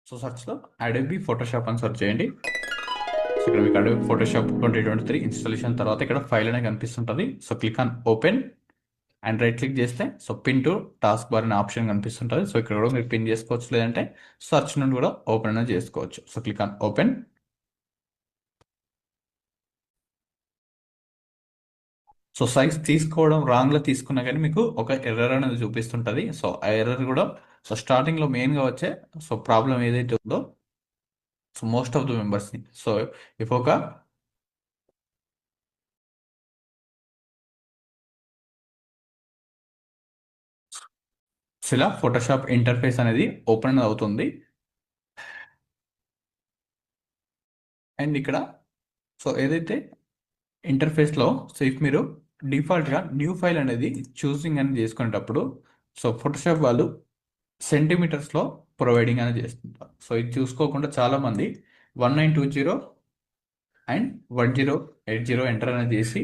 So సెర్చ్లో Adobe Photoshop అని search చేయండి. So ఇక్కడ మీకు అడోబీ ఫోటోషాప్ 2023 ఇన్స్టాలేషన్ తర్వాత ఇక్కడ ఫైల్ అనేది కనిపిస్తుంటుంది. So click on open and right click చేస్తే so pin to taskbar అనే ఆప్షన్ కనిపిస్తుంటుంది. సో ఇక్కడ కూడా మీరు పిన్ చేసుకోవచ్చు, లేదంటే సెర్చ్ నుండి కూడా ఓపెన్ అనేది చేసుకోవచ్చు. So click on open. So size తీసుకోవడం రాంగ్లో తీసుకున్నా కానీ మీకు ఒక ఎర్రర్ అనేది చూపిస్తుంటుంది. సో ఆ ఎర్రర్ కూడా సో స్టార్టింగ్లో మెయిన్గా వచ్చే సో ప్రాబ్లం ఏదైతే ఉందో సో మోస్ట్ ఆఫ్ ద మెంబర్స్ని సో ఇఫ్ ఒక ఇలా ఫోటోషాప్ ఇంటర్ఫేస్ అనేది ఓపెన్ అవుతుంది. అండ్ ఇక్కడ సో ఏదైతే ఇంటర్ఫేస్లో సో ఇఫ్ మీరు డిఫాల్ట్గా న్యూ ఫైల్ అనేది చూసింగ్ అని చేసుకునేటప్పుడు సో ఫోటోషాప్ వాళ్ళు సెంటీమీటర్స్లో ప్రొవైడింగ్ అనేది చేస్తుంటారు. సో ఇది చూసుకోకుండా చాలామంది 1920 అండ్ 1080 ఎంటర్ అనేది చేసి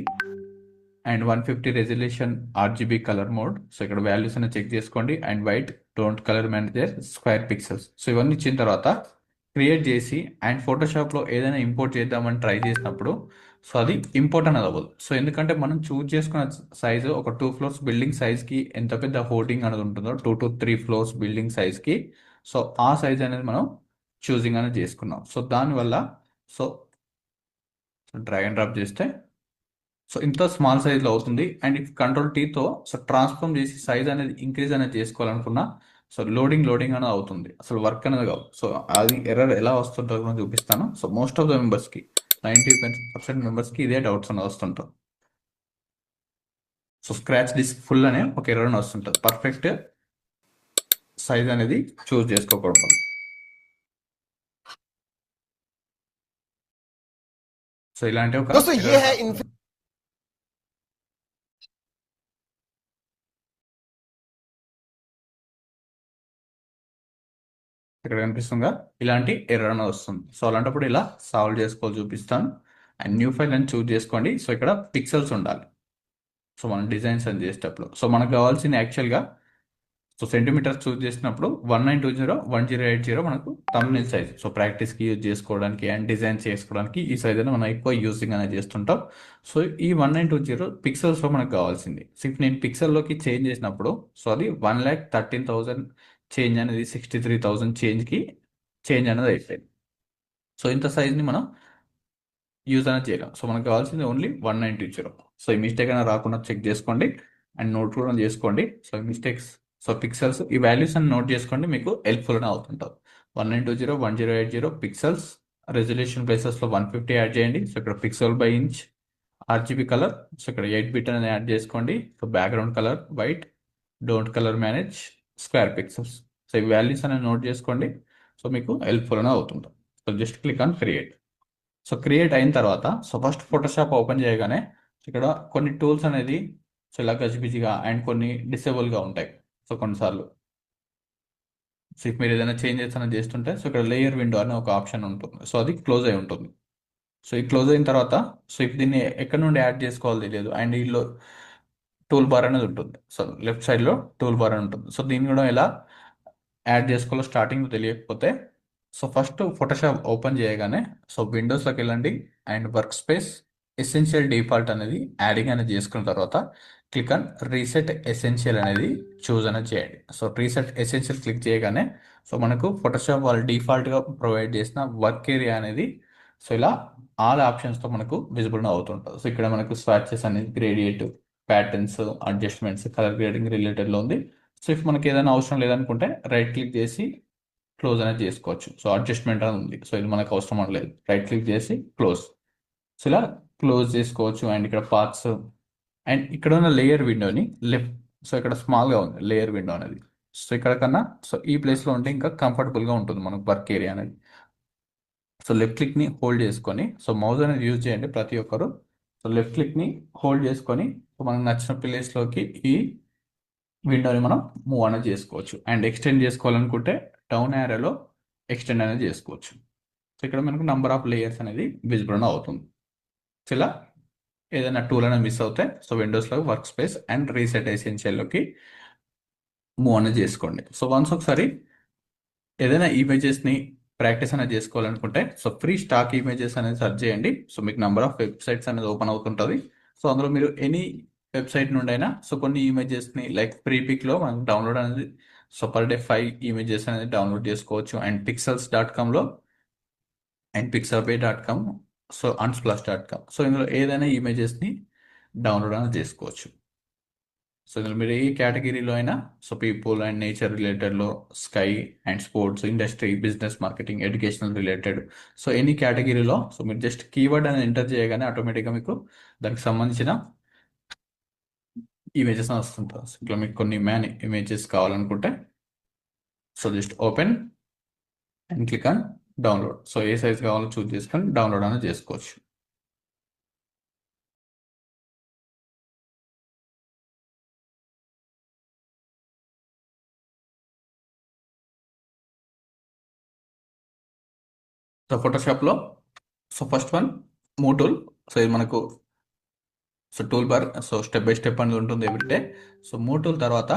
and 150 resolution RGB colour mode. So ఇక్కడ వాల్యూస్ అనేది చెక్ చేసుకోండి. And white don't colour manager square pixels. So ఇవన్నీ ఇచ్చిన తర్వాత క్రియేట్ చేసి అండ్ ఫోటోషాప్లో ఏదైనా ఇంపోర్ట్ చేద్దామని ట్రై చేసినప్పుడు సో అది ఇంపోర్ట్ అనేది అవ్వదు. సో ఎందుకంటే మనం చూజ్ చేసుకున్న సైజు ఒక 2 ఫ్లోర్స్ బిల్డింగ్ సైజ్కి ఎంత పెద్ద హోర్డింగ్ అనేది ఉంటుందో 2 to 3 ఫ్లోర్స్ బిల్డింగ్ సైజ్కి సో ఆ సైజ్ అనేది మనం చూసింగ్ అనేది చేసుకున్నాం. సో దానివల్ల సో డ్రాగ్ అండ్ డ్రాప్ చేస్తే సో ఇంత స్మాల్ సైజ్లో అవుతుంది. అండ్ ఇఫ్ కంట్రోల్ టీతో సో ట్రాన్స్ఫార్మ్ చేసి సైజ్ అనేది ఇంక్రీజ్ అనేది చేసుకోవాలనుకున్నా సో లోడింగ్ అనేది అవుతుంది, అసలు వర్క్ అనేది కావు. సో అది ఎర్రర్ ఎలా వస్తుంటుందో కూడా చూపిస్తాను. సో మోస్ట్ ఆఫ్ ద మెంబర్స్కి 90% మెంబర్స్కి ఇదే డౌట్స్ అనేది వస్తుంటారు. సో స్క్రాచ్ డిస్క్ ఫుల్ అనే ఒక ఎర్రర్ అని వస్తుంటుంది పర్ఫెక్ట్ సైజ్ అనేది చూస్ చేసుకోకూడదు. సో ఇలాంటి ఒక दोस्तों ये है ఇక్కడ కనిపిస్తుందిగా ఇలాంటి ఎర్రర్ అనేది వస్తుంది. సో అలాంటప్పుడు ఇలా సాల్వ్ చేసుకోవాలి చూపిస్తాను. అండ్ న్యూ ఫైల్ అని చూస్ చేసుకోండి. సో ఇక్కడ పిక్సెల్స్ ఉండాలి. సో మనం డిజైన్స్ అని చేసేటప్పుడు సో మనకు కావాల్సిన యాక్చువల్గా సో సెంటీమీటర్స్ చూస్ చేసినప్పుడు 1920 1080 మనకు thumbnail సైజ్. సో ప్రాక్టీస్కి యూజ్ చేసుకోవడానికి అండ్ డిజైన్ చేసుకోవడానికి ఈ సైజ్ అనేది మనం ఎక్కువ యూజింగ్ అనేది చేస్తుంటాం. సో ఈ 1920 పిక్సెల్స్లో మనకు కావాల్సింది. సో ఇప్పుడు నేను పిక్సెల్లోకి చేంజ్ చేసినప్పుడు సో అది 1,13,000 చేంజ్ అనేది 63,000 చేంజ్కి చేంజ్ అనేది అయిపోయింది. సో ఇంత సైజ్ని మనం యూజ్ అనేది చేయలేం. సో మనకు కావాల్సింది ఓన్లీ 1920. సో ఈ మిస్టేక్ అనేది రాకుండా చెక్ చేసుకోండి అండ్ నోట్ కూడా చేసుకోండి. సో ఈ మిస్టేక్స్ సో పిక్సెల్స్ ఈ వాల్యూస్ అని నోట్ చేసుకోండి, మీకు హెల్ప్ఫుల్ అని అవుతుంటారు. 1920 1080 పిక్సెల్స్ రెజల్యూషన్ ప్లేసెస్లో 150 యాడ్ చేయండి. సో ఇక్కడ pixel by inch RGB colour. So ఇక్కడ 8 బిట్ అనేది యాడ్ చేసుకోండి. So background colour white don't colour manage square pixels. So ఈ వాల్యూస్ అనేది నోట్ చేసుకోండి. సో మీకు హెల్ప్ఫుల్ అని అవుతుంది. So just click on create. So create అయిన తర్వాత సో ఫస్ట్ ఫోటోషాప్ ఓపెన్ చేయగానే ఇక్కడ కొన్ని టూల్స్ అనేది సో ఇలా గజిబిజిగా అండ్ కొన్ని డిసేబుల్గా ఉంటాయి. సో కొన్నిసార్లు సో ఇఫ్ మీరు ఏదైనా చేంజెస్ అనేది చేస్తుంటే సో ఇక్కడ లేయర్ విండో అనే ఒక ఆప్షన్ ఉంటుంది. సో అది క్లోజ్ అయి ఉంటుంది. సో ఈ క్లోజ్ అయిన తర్వాత సో ఇఫ్ దీన్ని ఎక్కడ నుండి యాడ్ చేసుకోవాలి తెలియదు అండ్ ఈలో టూల్ బార్ అనేది ఉంటుంది. సో లెఫ్ట్ సైడ్లో టూల్ బార్ అని ఉంటుంది. సో దీన్ని కూడా ఎలా యాడ్ చేసుకోవాలో స్టార్టింగ్ తెలియకపోతే సో ఫస్ట్ ఫోటోషాప్ ఓపెన్ చేయగానే సో విండోస్లోకి వెళ్ళండి and work space essential default అనేది యాడింగ్ అనేది చేసుకున్న తర్వాత క్లిక్ ఆన్ రీసెట్ ఎసెన్షియల్ అనేది చూజ్ అనేది చేయండి. సో రీసెట్ ఎసెన్షియల్ క్లిక్ చేయగానే సో మనకు ఫోటోషాప్ వాళ్ళు డిఫాల్ట్గా ప్రొవైడ్ చేసిన వర్క్ ఏరియా అనేది సో ఇలా ఆల్ ఆప్షన్స్తో మనకు విజిబుల్ అవుతుంటుంది. సో ఇక్కడ మనకు స్వాచెస్ అనేది గ్రేడియేట్ ప్యాటర్న్స్ అడ్జస్ట్మెంట్స్ కలర్ గ్రేడింగ్ రిలేటెడ్లో ఉంది. సో ఇఫ్ మనకి ఏదైనా అవసరం లేదనుకుంటే రైట్ క్లిక్ చేసి క్లోజ్ అనేది చేసుకోవచ్చు. సో అడ్జస్ట్మెంట్ అనేది ఉంది. సో ఇది మనకు అవసరం అనలేదు, రైట్ క్లిక్ చేసి క్లోజ్. సో ఇలా క్లోజ్ చేసుకోవచ్చు. అండ్ ఇక్కడ పార్ట్స్ అండ్ ఇక్కడ ఉన్న లేయర్ విండోని లెఫ్ట్ సో ఇక్కడ స్మాల్గా ఉంది లేయర్ విండో అనేది. సో ఇక్కడ కన్నా సో ఈ ప్లేస్లో ఉంటే ఇంకా కంఫర్టబుల్గా ఉంటుంది మనకు వర్క్ ఏరియా అనేది. సో లెఫ్ట్ క్లిక్ని హోల్డ్ చేసుకొని సో మౌజ్ అనేది యూజ్ చేయండి ప్రతి ఒక్కరు. సో లెఫ్ట్ క్లిక్ని హోల్డ్ చేసుకొని సో మనకు నచ్చిన ప్లేస్లోకి ఈ విండోని మనం మూవ్ అనేది చేసుకోవచ్చు. అండ్ ఎక్స్టెండ్ చేసుకోవాలనుకుంటే డౌన్ యారోలో ఎక్స్టెండ్ అనేది చేసుకోవచ్చు. సో ఇక్కడ మనకు నంబర్ ఆఫ్ లేయర్స్ అనేది విజిబుల్ అవుతుంది. సో ఇలా ఏదైనా టూల్ అనేది మిస్ అవుతే సో విండోస్లో వర్క్ స్పేస్ అండ్ రీసెట్ ఎసెన్షియల్లోకి మూవ్ అనేది చేసుకోండి. సో వన్స్ ఒకసారి ఏదైనా ఇమేజెస్ని ప్రాక్టీస్ అనేది చేసుకోవాలనుకుంటే సో ఫ్రీ స్టాక్ ఇమేజెస్ అనేది సెర్చ్ చేయండి. సో మీకు నంబర్ ఆఫ్ వెబ్సైట్స్ అనేది ఓపెన్ అవుతుంటుంది. సో అందులో మీరు ఎనీ వెబ్సైట్ నుండి అయినా సో కొన్ని ఇమేజెస్ని లైక్ ఫ్రీ పిక్లో మనం డౌన్లోడ్ అనేది సో పర్ డే 5 ఇమేజెస్ అనేది డౌన్లోడ్ చేసుకోవచ్చు. అండ్ pixels.comలో and pixabay.com so unsplash.com so ఇందులో ఏదైనా ఇమేజెస్ని డౌన్లోడ్ అనేది చేసుకోవచ్చు. సో ఇందులో మీరు ఏ కేటగిరీలో అయినా సో పీపుల్ అండ్ నేచర్ రిలేటెడ్లో sky and sports industry business marketing educational related so any కేటగిరీలో సో మీరు జస్ట్ కీవర్డ్ అనేది ఎంటర్ చేయగానే ఆటోమేటిక్గా మీకు దానికి సంబంధించిన ఇమేజెస్ అని వస్తుంటుంది. సో ఇట్లా మీకు కొన్ని మ్యాన్ ఇమేజెస్ కావాలనుకుంటే so just open and click on download. So ఏ సైజ్ కావాలో చూస్ చేసుకొని డౌన్లోడ్ అనేది చేసుకోవచ్చు. సో ఫోటోషాప్లో so first one move tool. So ఇది మనకు so toolbar so step by step అనేది ఉంటుంది ఎవ్రీడే. సో మూవ్ టూల్ తర్వాత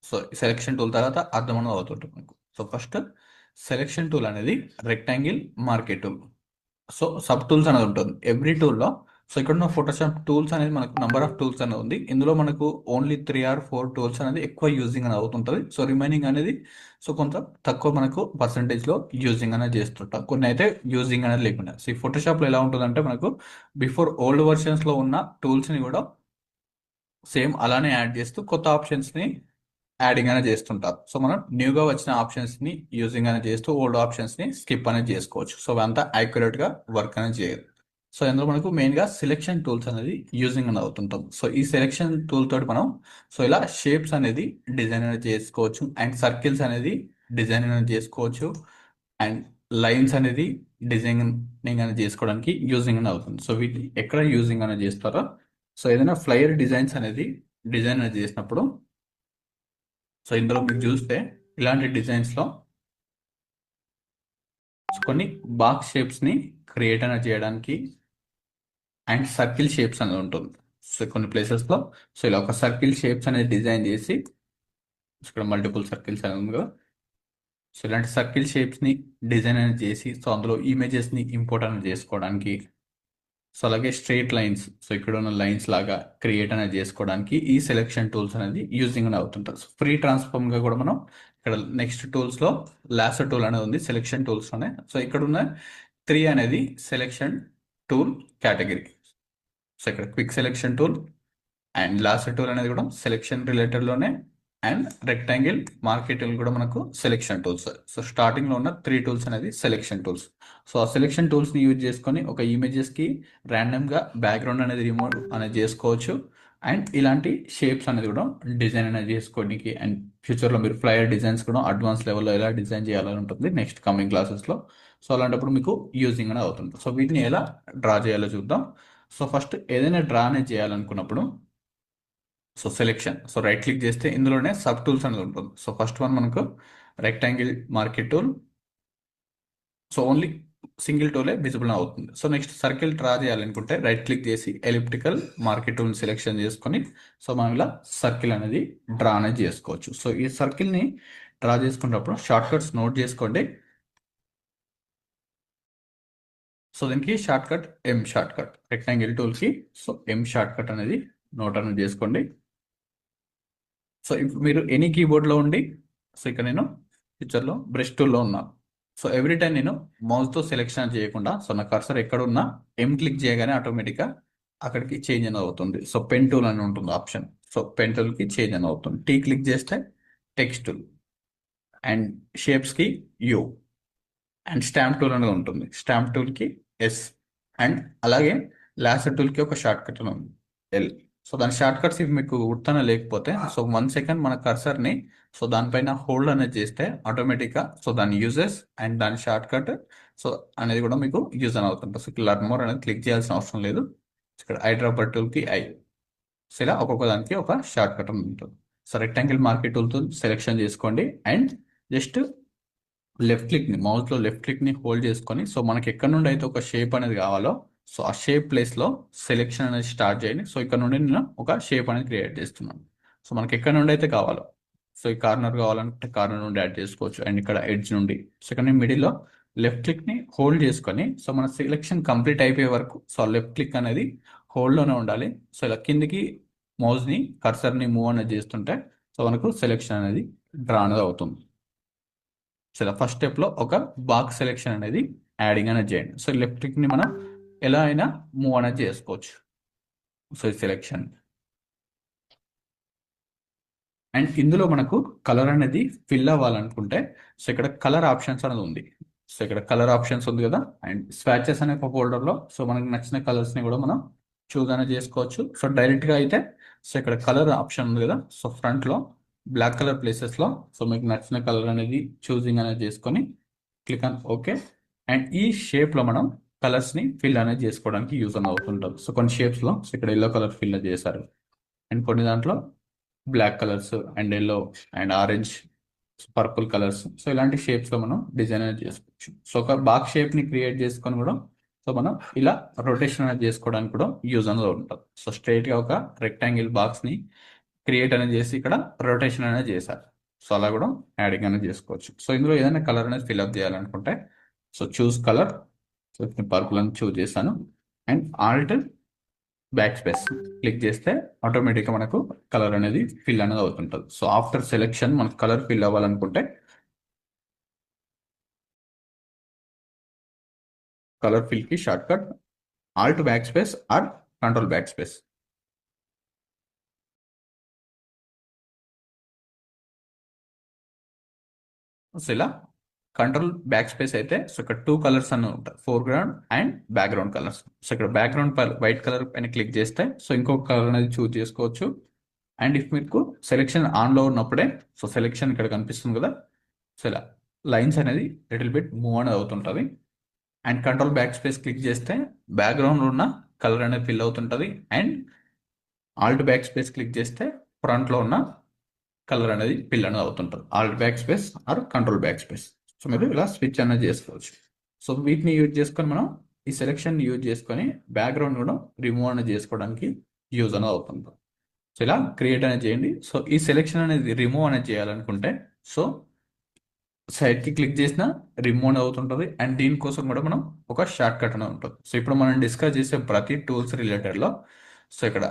సో సెలెక్షన్ టూల్ తర్వాత అర్థం అనేది అవుతుంటుంది మనకు. సో ఫస్ట్ సెలెక్షన్ టూల్ అనేది rectangle marquee tool. So sub tools అనేది ఉంటుంది ఎవ్రీ టూల్లో. సో ఇక్కడ ఉన్న ఫోటోషాప్ టూల్స్ అనేది మనకు నంబర్ ఆఫ్ టూల్స్ అనేది ఉంది. ఇందులో మనకు ఓన్లీ 3 or 4 టూల్స్ అనేది ఎక్కువ యూజింగ్ అనేది అవుతుంటుంది. సో రిమైనింగ్ అనేది సో కొంత తక్కువ మనకు పర్సంటేజ్లో యూజింగ్ అనేది చేస్తుంటాం. కొన్ని అయితే యూజింగ్ అనేది లేకుండా. సో ఈ ఫోటోషాప్లో ఎలా ఉంటుందంటే మనకు బిఫోర్ ఓల్డ్ వర్షన్స్లో ఉన్న టూల్స్ని కూడా సేమ్ అలానే యాడ్ చేస్తూ కొత్త ఆప్షన్స్ని యాడింగ్ అనేది చేస్తుంటారు. సో మనం న్యూగా వచ్చిన ఆప్షన్స్ని యూజింగ్ అనేది చేస్తూ ఓల్డ్ ఆప్షన్స్ని స్కిప్ అనేది చేసుకోవచ్చు. సో అంతా యాక్యురేట్గా వర్క్ అనేది చేయదు. సో ఇందులో మనకు మెయిన్గా సెలెక్షన్ టూల్స్ అనేది యూజింగ్ అనేది అవుతుంటాం. సో ఈ సెలెక్షన్ టూల్ తోటి మనం సో ఇలా షేప్స్ అనేది డిజైన్ అనేది చేసుకోవచ్చు. అండ్ సర్కిల్స్ అనేది డిజైన్ అనేది చేసుకోవచ్చు. అండ్ లైన్స్ అనేది డిజైనింగ్ అనేది చేసుకోవడానికి యూజింగ్ అనేది అవుతుంది. సో వీటిని ఎక్కడ యూజింగ్ అనేది చేస్తారో సో ఏదైనా ఫ్లైయర్ డిజైన్స్ అనేది డిజైన్ అనేది చేసినప్పుడు సో ఇందులో మీరు చూస్తే ఇలాంటి డిజైన్స్లో కొన్ని బాక్స్ షేప్స్ని క్రియేట్ అనేది చేయడానికి అండ్ సర్కిల్ షేప్స్ అనేది ఉంటుంది. సో కొన్ని ప్లేసెస్లో సో ఇలా ఒక సర్కిల్ షేప్స్ అనేది డిజైన్ చేసి ఇక్కడ మల్టిపుల్ సర్కిల్స్ అనేది ఉంది కదా. సో ఇలాంటి సర్కిల్ షేప్స్ని డిజైన్ అనేది చేసి సో అందులో ఇమేజెస్ని ఇంపోర్ట్ అనేది చేసుకోవడానికి సో అలాగే స్ట్రైట్ లైన్స్ సో ఇక్కడ ఉన్న లైన్స్ లాగా క్రియేట్ అనేది చేసుకోవడానికి ఈ సెలెక్షన్ టూల్స్ అనేది యూజింగ్ అని అవుతుంటుంది. సో ఫ్రీ ట్రాన్స్ఫార్మ్గా కూడా మనం ఇక్కడ నెక్స్ట్ టూల్స్లో లాసర్ టూల్ అనేది ఉంది సెలెక్షన్ టూల్స్లోనే. సో ఇక్కడ ఉన్న 3 అనేది సెలెక్షన్ టూల్ కేటగిరీ. సో ఇక్కడ quick selection tool and lasso tool అనేది కూడా సెలెక్షన్ రిలేటెడ్లోనే అండ్ రెక్టాంగిల్ మార్కెట్ టూల్ కూడా మనకు సెలెక్షన్ టూల్స్. సో స్టార్టింగ్లో ఉన్న 3 టూల్స్ అనేది సెలెక్షన్ టూల్స్. సో ఆ సెలెక్షన్ టూల్స్ని యూజ్ చేసుకొని ఒక ఇమేజెస్కి ర్యాండమ్గా బ్యాక్గ్రౌండ్ అనేది రిమూవ్ అనేది చేసుకోవచ్చు. అండ్ ఇలాంటి షేప్స్ అనేది కూడా డిజైన్ అనేది చేసుకోవడానికి అండ్ ఫ్యూచర్లో మీరు ఫ్లైయర్ డిజైన్స్ కూడా అడ్వాన్స్ లెవెల్లో ఎలా డిజైన్ చేయాలని ఉంటుంది నెక్స్ట్ కమింగ్ క్లాసెస్లో. సో అలాంటప్పుడు మీకు యూజింగ్ అనేది అవుతుంది. సో వీటిని ఎలా డ్రా చేయాలో చూద్దాం. సో ఫస్ట్ ఏదైనా డ్రా అనేది చేయాలనుకున్నప్పుడు so selection so right click చేస్తే ఇందులోనే సబ్ టూల్స్ అనేది ఉంటుంది. సో ఫస్ట్ వన్ మనకు rectangle marquee tool. So only single టూలే విజిబుల్ అవుతుంది. సో నెక్స్ట్ సర్కిల్ డ్రా చేయాలనుకుంటే రైట్ క్లిక్ చేసి ఎలిప్టికల్ మార్కెట్ టూల్ సెలెక్షన్ చేసుకొని సో మనం ఇలా సర్కిల్ అనేది డ్రా అనేది చేసుకోవచ్చు. సో ఈ సర్కిల్ని డ్రా చేసుకున్నప్పుడు షార్ట్ కట్స్ నోట్ చేసుకోండి. సో దీనికి shortcut M shortcut rectangle టూల్కి సో ఎం షార్ట్ కట్ అనేది నోట్ అనేది చేసుకోండి. సో ఇప్పుడు మీరు ఎనీ కీబోర్డ్లో ఉండి సో ఇక్కడ నేను పిక్చర్లో బ్రష్ టూల్లో ఉన్నాను. సో ఎవ్రీ టైం నేను మౌస్తో సెలెక్షన్ చేయకుండా సో నా కర్సర్ ఎక్కడ ఉన్నా ఎం క్లిక్ చేయగానే ఆటోమేటిక్గా అక్కడికి చేంజ్ అని అవుతుంది. సో పెన్ టూల్ అని ఉంటుంది ఆప్షన్. సో పెన్ టూల్కి చేంజ్ అని అవుతుంది. టీ క్లిక్ చేస్తే టెక్స్ట్ టూల్ అండ్ షేప్స్కి యూ అండ్ స్టాంప్ టూల్ అనేది ఉంటుంది. స్టాంప్ టూల్కి ఎస్ అండ్ అలాగే లాసర్ టూల్కి ఒక షార్ట్ కట్ అని ఉంది ఎల్. సో దాని షార్ట్ కట్స్ ఇవి మీకు గుర్తున లేకపోతే సో 1 సెకండ్ మన కర్సర్ని సో దానిపైన హోల్డ్ అనేది చేస్తే ఆటోమేటిక్గా సో దాని యూజెస్ అండ్ దాని షార్ట్ కట్ సో అనేది కూడా మీకు యూజ్ అని అవుతుంది. సో లర్న్ మోర్ అనేది క్లిక్ చేయాల్సిన అవసరం లేదు. ఇక్కడ ఐడ్రాపర్ టూల్కి ఐ సో ఇలా ఒక్కొక్క దానికి ఒక షార్ట్ కట్ అని ఉంటుంది. సో రెక్టాంగిల్ మార్కెట్ టూల్తో సెలెక్షన్ చేసుకోండి అండ్ జస్ట్ లెఫ్ట్ క్లిక్ని మౌస్లో లెఫ్ట్ క్లిక్ని హోల్డ్ చేసుకొని సో మనకి ఎక్కడ నుండి అయితే ఒక షేప్ అనేది కావాలో సో ఆ షేప్ ప్లేస్లో సెలెక్షన్ అనేది స్టార్ట్ చేయండి. సో ఇక్కడ నుండి నేను ఒక షేప్ అనేది క్రియేట్ చేస్తున్నాను. సో మనకి ఎక్కడ నుండి అయితే కావాలో సో ఈ కార్నర్ కావాలంటే కార్నర్ నుండి యాడ్ చేసుకోవచ్చు, అండ్ ఇక్కడ ఎడ్జ్ నుండి. సో ఇక్కడ నేను మిడిల్లో లెఫ్ట్ క్లిక్ని హోల్డ్ చేసుకొని, సో మన సెలెక్షన్ కంప్లీట్ అయిపోయే వరకు సో లెఫ్ట్ క్లిక్ అనేది హోల్డ్లోనే ఉండాలి. సో ఇలా కిందికి మౌస్ని కర్సర్ని మూవ్ అనేది చేస్తుంటే సో మనకు సెలెక్షన్ అనేది డ్రా అనేది అవుతుంది. సో ఇలా ఫస్ట్ స్టెప్లో ఒక బాక్స్ సెలెక్షన్ అనేది యాడింగ్ అనేది చేయండి. సో లెఫ్ట్ క్లిక్ని మనం ఎలా అయినా మూవ్ అనేది చేసుకోవచ్చు. సో ఈ సెలెక్షన్ అండ్ ఇందులో మనకు కలర్ అనేది ఫిల్ అవ్వాలనుకుంటే సో ఇక్కడ కలర్ ఆప్షన్స్ అనేది ఉంది. సో ఇక్కడ కలర్ ఆప్షన్స్ ఉంది కదా, అండ్ స్వాచెస్ అనే ఒక ఫోల్డర్లో సో మనకు నచ్చిన కలర్స్ని కూడా మనం చూస్ అనేది చేసుకోవచ్చు. సో డైరెక్ట్గా అయితే సో ఇక్కడ కలర్ ఆప్షన్ ఉంది కదా, సో ఫ్రంట్లో బ్లాక్ కలర్ ప్లేసెస్లో సో మీకు నచ్చిన కలర్ అనేది చూసింగ్ అనేది చేసుకొని క్లిక్ ఆన్ ఓకే. అండ్ ఈ షేప్లో మనం కలర్స్ని ఫిల్ అనేది చేసుకోవడానికి యూజ్ అని అవుతుంటాం. సో కొన్ని షేప్స్లో సో ఇక్కడ ఎల్లో కలర్ ఫిల్ చేశారు, అండ్ కొన్ని దాంట్లో black colours and yellow and orange purple colours. So ఇలాంటి షేప్స్లో మనం డిజైన్ అనేది చేసుకోవచ్చు. సో ఒక బాక్స్ షేప్ని క్రియేట్ చేసుకొని కూడా సో మనం ఇలా రొటేషన్ అనేది చేసుకోవడానికి కూడా యూజ్ అనేది ఉంటుంది. సో స్ట్రైట్గా ఒక రెక్టాంగిల్ బాక్స్ని క్రియేట్ అనేది చేసి ఇక్కడ రొటేషన్ అనేది చేశారు. సో అలా కూడా యాడింగ్ అనేది చేసుకోవచ్చు. సో ఇందులో ఏదైనా కలర్ అనేది ఫిల్అప్ చేయాలనుకుంటే so choose colour, so purple అని చూస్ చేశాను, and alt back space click చేస్తే ఆటోమేటిక్గా మనకు కలర్ అనేది ఫిల్ అనేది అవుతుంటుంది. సో ఆఫ్టర్ సెలెక్షన్ మనకు కలర్ ఫిల్ అవ్వాలనుకుంటే కలర్ ఫిల్కి shortcut alt back space or control backspace. So ఇలా కంట్రోల్ బ్యాక్ స్పేస్ అయితే సో ఇక్కడ టూ కలర్స్ అని ఉంటాయి, foreground and background colours. So ఇక్కడ బ్యాక్గ్రౌండ్ వైట్ కలర్ పైన క్లిక్ చేస్తే సో ఇంకొక కలర్ అనేది చూస్ చేసుకోవచ్చు. అండ్ ఇఫ్ మీకు సెలెక్షన్ ఆన్లో ఉన్నప్పుడే సో సెలెక్షన్ ఇక్కడ కనిపిస్తుంది కదా, సో ఇలా లైన్స్ అనేది లిటిల్ బిట్ మూవ్ అనేది అవుతుంటుంది. And control backspace click చేస్తే బ్యాక్గ్రౌండ్ ఉన్న కలర్ అనేది ఫిల్ అవుతుంటుంది, and alt back space click చేస్తే ఫ్రంట్లో ఉన్న కలర్ అనేది ఫిల్ అనేది అవుతుంటుంది. Alt back space or control backspace. So మీరు ఇలా స్విచ్ అనేది చేసుకోవచ్చు. సో వీటిని యూజ్ చేసుకొని మనం ఈ సెలెక్షన్ యూజ్ చేసుకొని బ్యాక్గ్రౌండ్ కూడా రిమూవ్ అనేది చేసుకోవడానికి యూజ్ అనేది అవుతుంది. సో ఇలా క్రియేట్ అనేది చేయండి. సో ఈ సెలెక్షన్ అనేది రిమూవ్ అనేది చేయాలనుకుంటే సో సైడ్కి క్లిక్ చేసినా రిమూవ్ అవుతుంటుంది, అండ్ దీనికోసం కూడా మనం ఒక షార్ట్ కట్ అనేది ఉంటుంది. సో ఇప్పుడు మనం డిస్కస్ చేసే ప్రతి టూల్స్ రిలేటెడ్లో సో ఇక్కడ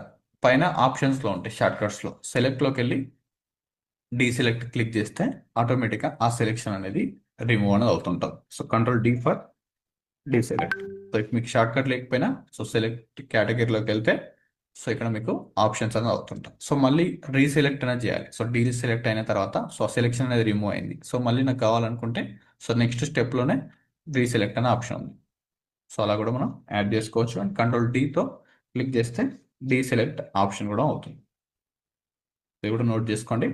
పైన ఆప్షన్స్లో ఉంటాయి షార్ట్ కట్స్లో, సెలెక్ట్లోకి వెళ్ళి డీసెలెక్ట్ క్లిక్ చేస్తే ఆటోమేటిక్గా ఆ సెలెక్షన్ అనేది రిమూవ్ అనేది అవుతుంటుంది. So control D for deselect. So if మీకు షార్ట్ కట్ లేకపోయినా సో సెలెక్ట్ కేటగిరీలోకి వెళ్తే సో ఇక్కడ మీకు ఆప్షన్స్ అనేది అవుతుంటాయి. సో మళ్ళీ రీసెలెక్ట్ అనేది చేయాలి. సో డీసెలెక్ట్ అయిన తర్వాత సో సెలెక్షన్ అనేది రిమూవ్ అయింది. సో మళ్ళీ నాకు కావాలనుకుంటే సో నెక్స్ట్ స్టెప్లోనే రీసెలెక్ట్ అనే ఆప్షన్ ఉంది. సో అలా కూడా మనం యాడ్ చేసుకోవచ్చు. అండ్ కంట్రోల్ డీతో క్లిక్ చేస్తే డీసెలెక్ట్ ఆప్షన్ కూడా అవుతుంది. ఇది కూడా నోట్ చేసుకోండి.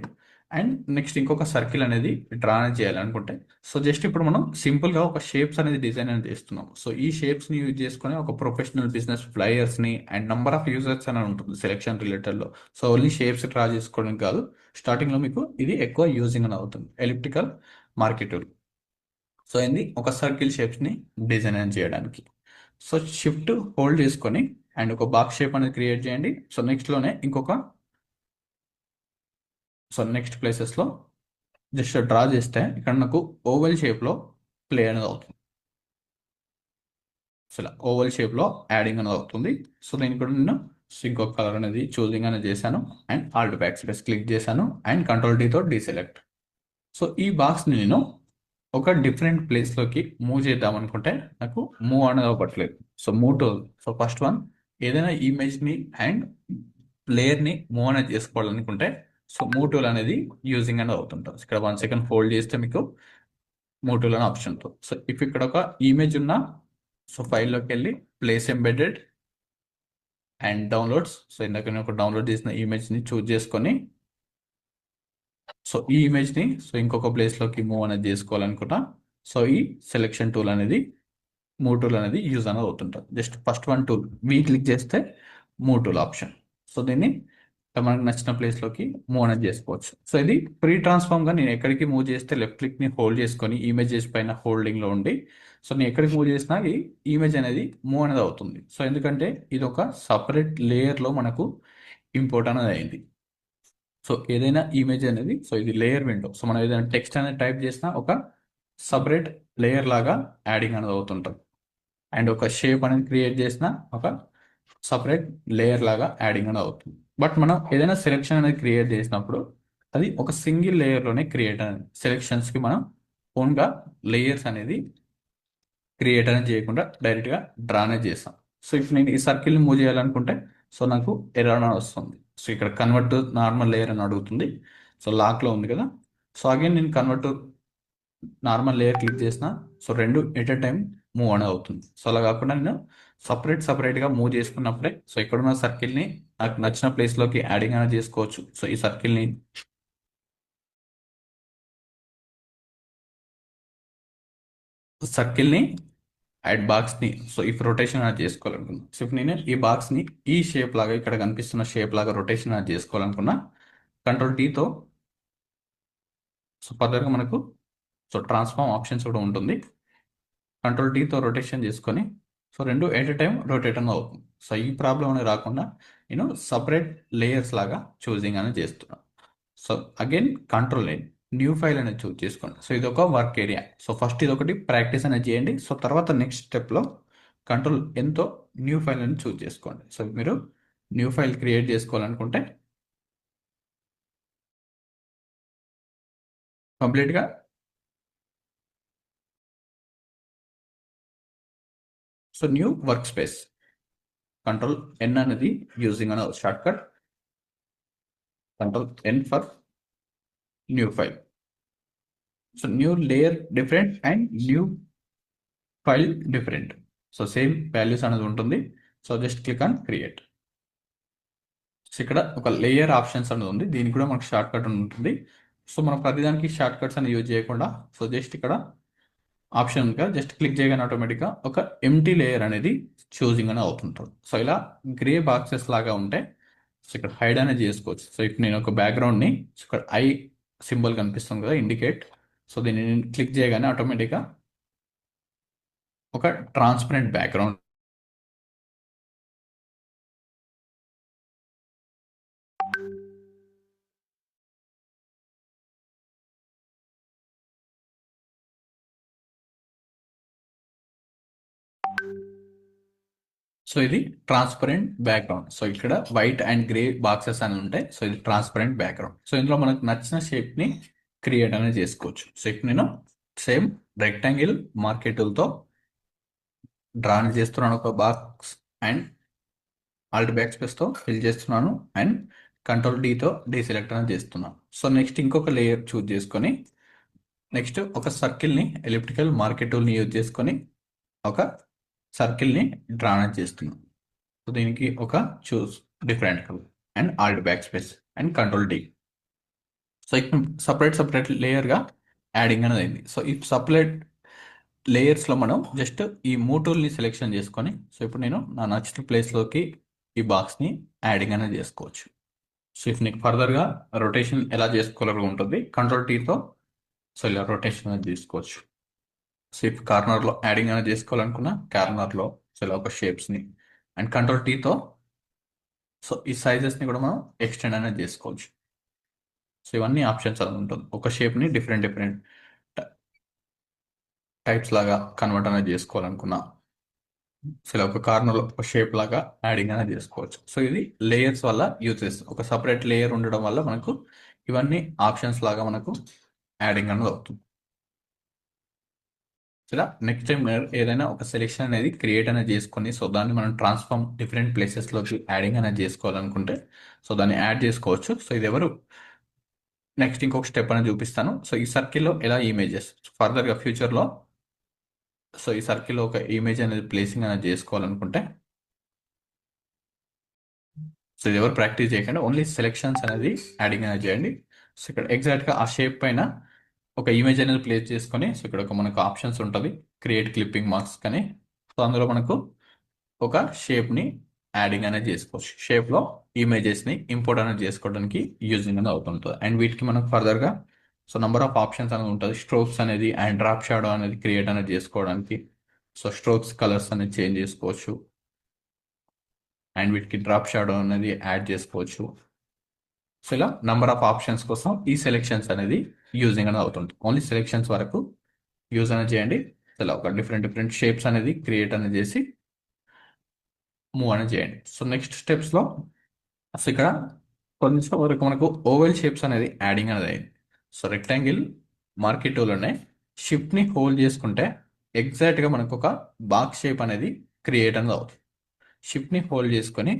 అండ్ నెక్స్ట్ ఇంకొక సర్కిల్ అనేది డ్రా అనేది చేయాలనుకుంటే సో జస్ట్ ఇప్పుడు మనం సింపుల్గా ఒక షేప్స్ అనేది డిజైన్ అనేది చేస్తున్నాం. సో ఈ షేప్స్ని యూజ్ చేసుకొని ఒక ప్రొఫెషనల్ బిజినెస్ ఫ్లైయర్స్ని అండ్ నెంబర్ ఆఫ్ యూజర్స్ అని ఉంటుంది సెలెక్షన్ రిలేటెడ్లో. సో ఓన్లీ షేప్స్ డ్రా చేసుకోవడం కాదు, స్టార్టింగ్లో మీకు ఇది ఎక్కువ యూజింగ్ అని అవుతుంది ఎలిప్టికల్ మార్కెట్ టూల్. సో ఇది ఒక సర్కిల్ షేప్స్ని డిజైన్ అనేది చేయడానికి. సో షిఫ్ట్ హోల్డ్ చేసుకొని అండ్ ఒక బాక్స్ షేప్ అనేది క్రియేట్ చేయండి. సో నెక్స్ట్లోనే ఇంకొక సో నెక్స్ట్ ప్లేసెస్లో జస్ట్ డ్రా చేస్తే ఇక్కడ నాకు ఓవెల్ షేప్లో ప్లే అనేది అవుతుంది. సో ఇలా ఓవెల్ షేప్లో యాడింగ్ అనేది అవుతుంది. సో దీనికి కూడా నేను ఇంకొక కలర్ అనేది చూసింగ్ అనేది చేశాను, and alt back space click చేశాను, అండ్ కంట్రోల్ డీతో డీసెలెక్ట్. సో ఈ బాక్స్ని నేను ఒక డిఫరెంట్ ప్లేస్లోకి మూవ్ చేద్దాం అనుకుంటే నాకు మూవ్ అనేది అవ్వట్లేదు. So move tool. So first one ఏదైనా ఇమేజ్ని అండ్ లేయర్ని మూవ్ అనేది చేసుకోవాలనుకుంటే సో మూవ్ టూల్ అనేది యూజింగ్ అనేది అవుతుంటుంది. ఇక్కడ 1 సెకండ్ హోల్డ్ చేస్తే మీకు మూవ్ టూల్ అనే ఆప్షన్ ఉంటుంది. సో ఇఫ్ ఇక్కడ ఒక ఇమేజ్ ఉన్న సో ఫైల్లోకి వెళ్ళి place embedded and downloads. So ఇందాక నేను ఒక డౌన్లోడ్ చేసిన ఇమేజ్ని చూజ్ చేసుకొని సో ఈ ఇమేజ్ని సో ఇంకొక ప్లేస్లోకి మూవ్ అనేది చేసుకోవాలనుకుంటా సో ఈ సెలెక్షన్ టూల్ అనేది మూవ్ టూల్ అనేది యూజ్ అనేది అవుతుంటుంది. Just first one tool click చేస్తే మూవ్ టూల్ ఆప్షన్. సో దీన్ని మనకు నచ్చిన ప్లేస్లోకి మూవ్ అనేది చేసుకోవచ్చు. సో ఇది ప్రీ ట్రాన్స్ఫార్మ్గా నేను ఎక్కడికి మూవ్ చేస్తే లెఫ్ట్ క్లిక్ని హోల్డ్ చేసుకొని ఇమేజెస్ పైన హోల్డింగ్లో ఉండి సో నేను ఎక్కడికి మూవ్ చేసినా ఈ ఇమేజ్ అనేది మూవ్ అనేది అవుతుంది. సో ఎందుకంటే ఇది ఒక సపరేట్ లేయర్లో మనకు ఇంపోర్ట్ అనేది అయింది. సో ఏదైనా ఇమేజ్ అనేది సో ఇది లేయర్ విండో. సో మనం ఏదైనా టెక్స్ట్ అనేది టైప్ చేసినా ఒక సపరేట్ లేయర్ లాగా యాడింగ్ అనేది అవుతుంటుంది. అండ్ ఒక షేప్ అనేది క్రియేట్ చేసిన ఒక సపరేట్ లేయర్ లాగా యాడింగ్ అనేది అవుతుంది. బట్ మనం ఏదైనా సెలెక్షన్ అనేది క్రియేట్ చేసినప్పుడు అది ఒక సింగిల్ లేయర్లోనే క్రియేట్ అనేది సెలెక్షన్స్కి మనం ఓన్గా లేయర్స్ అనేది క్రియేట్ అనేది చేయకుండా డైరెక్ట్గా డ్రానే చేస్తాం. సో ఇప్పుడు నేను ఈ సర్కిల్ని మూవ్ చేయాలనుకుంటే సో నాకు ఎర్రర్ అని వస్తుంది. సో ఇక్కడ కన్వర్ట్ నార్మల్ లేయర్ అని అడుగుతుంది. సో లాక్లో ఉంది కదా. సో అగైన్ నేను కన్వర్ట్ నార్మల్ లేయర్ క్లిక్ చేసిన సో రెండు ఎట్ ఎ టైం మూవ్ అనేది అవుతుంది. సో అలా కాకుండా నేను సపరేట్గా మూవ్ చేసుకున్నప్పుడే సో ఇక్కడున్న సర్కిల్ని నాకు నచ్చిన ప్లేస్లోకి యాడింగ్ అనేది చేసుకోవచ్చు. సో ఈ సర్కిల్ని బాక్స్ని సో ఇఫ్ రొటేషన్ అనేది చేసుకోవాలనుకున్నా సో ఇప్పుడు నేను ఈ బాక్స్ని ఈ షేప్ లాగా ఇక్కడ కనిపిస్తున్న షేప్ లాగా రొటేషన్ అనేది చేసుకోవాలనుకున్నా కంట్రోల్ టీతో సో ఫర్దర్గా మనకు సో ట్రాన్స్ఫార్మ్ ఆప్షన్స్ కూడా ఉంటుంది. కంట్రోల్ టీతో రొటేషన్ చేసుకొని సో రెండు ఎట్ ఎ టైం రొటేట్ అని అవుతుంది. సో ఈ ప్రాబ్లం అనేది రాకుండా నేను సపరేట్ లేయర్స్ లాగా చూసింగ్ అనేది చేస్తున్నాను. So again control new file అనేది చూస్ చేసుకోండి. సో ఇది ఒక వర్క్ ఏరియా. సో ఫస్ట్ ఇది ఒకటి ప్రాక్టీస్ అనేది చేయండి. సో తర్వాత నెక్స్ట్ స్టెప్లో కంట్రోల్ ఎంతో న్యూ ఫైల్ అని చూస్ చేసుకోండి. సో మీరు న్యూ ఫైల్ క్రియేట్ చేసుకోవాలనుకుంటే కంప్లీట్గా so new workspace control N అనేది యూజింగ్ అనే shortcut control N for new file. So new layer different and new file different. So same values అనేది ఉంటుంది. So just click on create. So ఇక్కడ ఒక layer options అనేది ఉంది. దీనికి కూడా మనకు షార్ట్ కట్ ఉంటుంది. సో మనం ప్రతిదానికి షార్ట్ కట్స్ అని యూజ్ చేయకుండా సో జస్ట్ ఇక్కడ ఆప్షన్ ఉంది కదా జస్ట్ క్లిక్ చేయగానే ఆటోమేటిక్గా ఒక ఎంటీ లేయర్ అనేది చూసింగ్ అని అవుతుంటుంది. సో ఇలా గ్రే బాక్సెస్ లాగా ఉంటే సో ఇక్కడ హైడ్ అనేది చేసుకోవచ్చు. సో ఇప్పుడు నేను ఒక బ్యాక్గ్రౌండ్ని ఇక్కడ ఐ సింబల్ కనిపిస్తుంది కదా ఇండికేట్. సో దీన్ని నేను క్లిక్ చేయగానే ఆటోమేటిక్గా ఒక ట్రాన్స్పరెంట్ బ్యాక్గ్రౌండ్ సో ఇది ట్రాన్స్పరెంట్ బ్యాక్గ్రౌండ్. సో ఇక్కడ వైట్ అండ్ గ్రే బాక్సెస్ అని ఉంటాయి. సో ఇది ట్రాన్స్పరెంట్ బ్యాక్గ్రౌండ్. సో ఇందులో మనకు నచ్చిన షేప్ ని క్రియేట్ అనేది చేసుకోవచ్చు. సో ఇప్పుడు నేను సేమ్ రెక్టాంగిల్ మార్కెట్ టూల్తో డ్రా చేస్తున్నాను ఒక box and alt backspace fill చేస్తున్నాను అండ్ కంట్రోల్ డీతో డీసెలెక్ట్ అనేది చేస్తున్నాను. సో నెక్స్ట్ ఇంకొక లేయర్ చూజ్ చేసుకొని నెక్స్ట్ ఒక సర్కిల్ని ఎలిప్టికల్ మార్కెట్ టూల్ని యూజ్ చేసుకొని ఒక సర్కిల్ని డ్రా అనేది చేస్తున్నాను. సో దీనికి ఒక choose different colour and alt back space and control D. So ఇక్కడ సపరేట్ లేయర్గా యాడింగ్ అనేది అయింది. సో ఈ సపరేట్ లేయర్స్లో మనం జస్ట్ ఈ మూటూల్ని సెలెక్షన్ చేసుకొని సో ఇప్పుడు నేను నా నచ్చిన ప్లేస్లోకి ఈ బాక్స్ని యాడింగ్ అనేది చేసుకోవచ్చు. సో ఇఫ్ నీకు ఫర్దర్గా రొటేషన్ ఎలా చేసుకోవాలో ఉంటుంది కంట్రోల్ టీతో సో ఇలా రొటేషన్ అనేది తీసుకోవచ్చు. సో ఇఫ్ కార్నర్లో యాడింగ్ అనేది చేసుకోవాలనుకున్నా కార్నర్లో సో ఇలా ఒక షేప్స్ని అండ్ కంట్రోల్ టీతో సో ఈ సైజెస్ని కూడా మనం ఎక్స్టెండ్ అనేది చేసుకోవచ్చు. సో ఇవన్నీ ఆప్షన్స్ అని ఉంటుంది. ఒక షేప్ని డిఫరెంట్ టైప్స్ లాగా కన్వర్ట్ అనేది చేసుకోవాలనుకున్నా సో ఇలా ఒక కార్నర్లో ఒక షేప్ లాగా యాడింగ్ అనేది చేసుకోవచ్చు. సో ఇది లేయర్స్ వల్ల యూజెస్. ఒక సపరేట్ లేయర్ ఉండడం వల్ల మనకు ఇవన్నీ ఆప్షన్స్ లాగా మనకు యాడింగ్ అనేది అవుతుంది. ఇలా నెక్స్ట్ టైం ఏదైనా ఒక సెలెక్షన్ అనేది క్రియేట్ అనేది చేసుకొని సో దాన్ని మనం ట్రాన్స్ఫార్మ్ డిఫరెంట్ ప్లేసెస్లోకి యాడింగ్ అనేది చేసుకోవాలనుకుంటే సో దాన్ని యాడ్ చేసుకోవచ్చు. సో ఇది ఎవరు నెక్స్ట్ ఇంకొక స్టెప్ అనేది చూపిస్తాను. సో ఈ సర్కిల్లో ఎలా ఇమేజెస్ ఫర్దర్గా ఫ్యూచర్లో సో ఈ సర్కిల్లో ఒక ఇమేజ్ అనేది ప్లేసింగ్ అనేది చేసుకోవాలనుకుంటే సో ఇది ఎవరు ప్రాక్టీస్ చేయకుండా ఓన్లీ సెలెక్షన్స్ అనేది యాడింగ్ అనేది చేయండి. సో ఇక్కడ ఎగ్జాక్ట్గా ఆ షేప్ పైన ఒక ఇమేజ్ అనేది ప్లేస్ చేసుకొని సో ఇక్కడ ఒక మనకు ఆప్షన్స్ ఉంటుంది క్రియేట్ క్లిప్పింగ్ మార్క్స్ కానీ సో అందులో మనకు ఒక షేప్ని యాడింగ్ అనేది చేసుకోవచ్చు. షేప్లో ఇమేజెస్ని ఇంపోర్ట్ అనేది చేసుకోవడానికి యూజింగ్ అనేది అవుతుంటుంది. అండ్ వీటికి మనకు ఫర్దర్గా సో నెంబర్ ఆఫ్ ఆప్షన్స్ అనేది ఉంటుంది. స్ట్రోక్స్ అనేది అండ్ డ్రాప్ షాడో అనేది క్రియేట్ అనేది చేసుకోవడానికి సో స్ట్రోక్స్ కలర్స్ అనేది చేంజ్ చేసుకోవచ్చు అండ్ వీటికి డ్రాప్ షాడో అనేది యాడ్ చేసుకోవచ్చు. సో ఇలా నంబర్ ఆఫ్ ఆప్షన్స్ కోసం ఈ సెలెక్షన్స్ అనేది యూజింగ్ అనేది అవుతుంది. ఓన్లీ సెలెక్షన్స్ వరకు యూజ్ అనేది చేయండి. సో ఇలా ఒక డిఫరెంట్ డిఫరెంట్ షేప్స్ అనేది క్రియేట్ అనేది చేసి మూవ్ అనేది చేయండి. సో నెక్స్ట్ స్టెప్స్లో సో ఇక్కడ కొంచెం వరకు మనకు ఓవెల్ షేప్స్ అనేది యాడింగ్ అనేది అయింది. సో రెక్టాంగిల్ మార్కెట్ టూల్లోనే షిఫ్ట్ని హోల్డ్ చేసుకుంటే ఎగ్జాక్ట్గా మనకు ఒక బాక్స్ షేప్ అనేది క్రియేట్ అనేది అవుతుంది. షిఫ్ట్ని హోల్డ్ చేసుకొని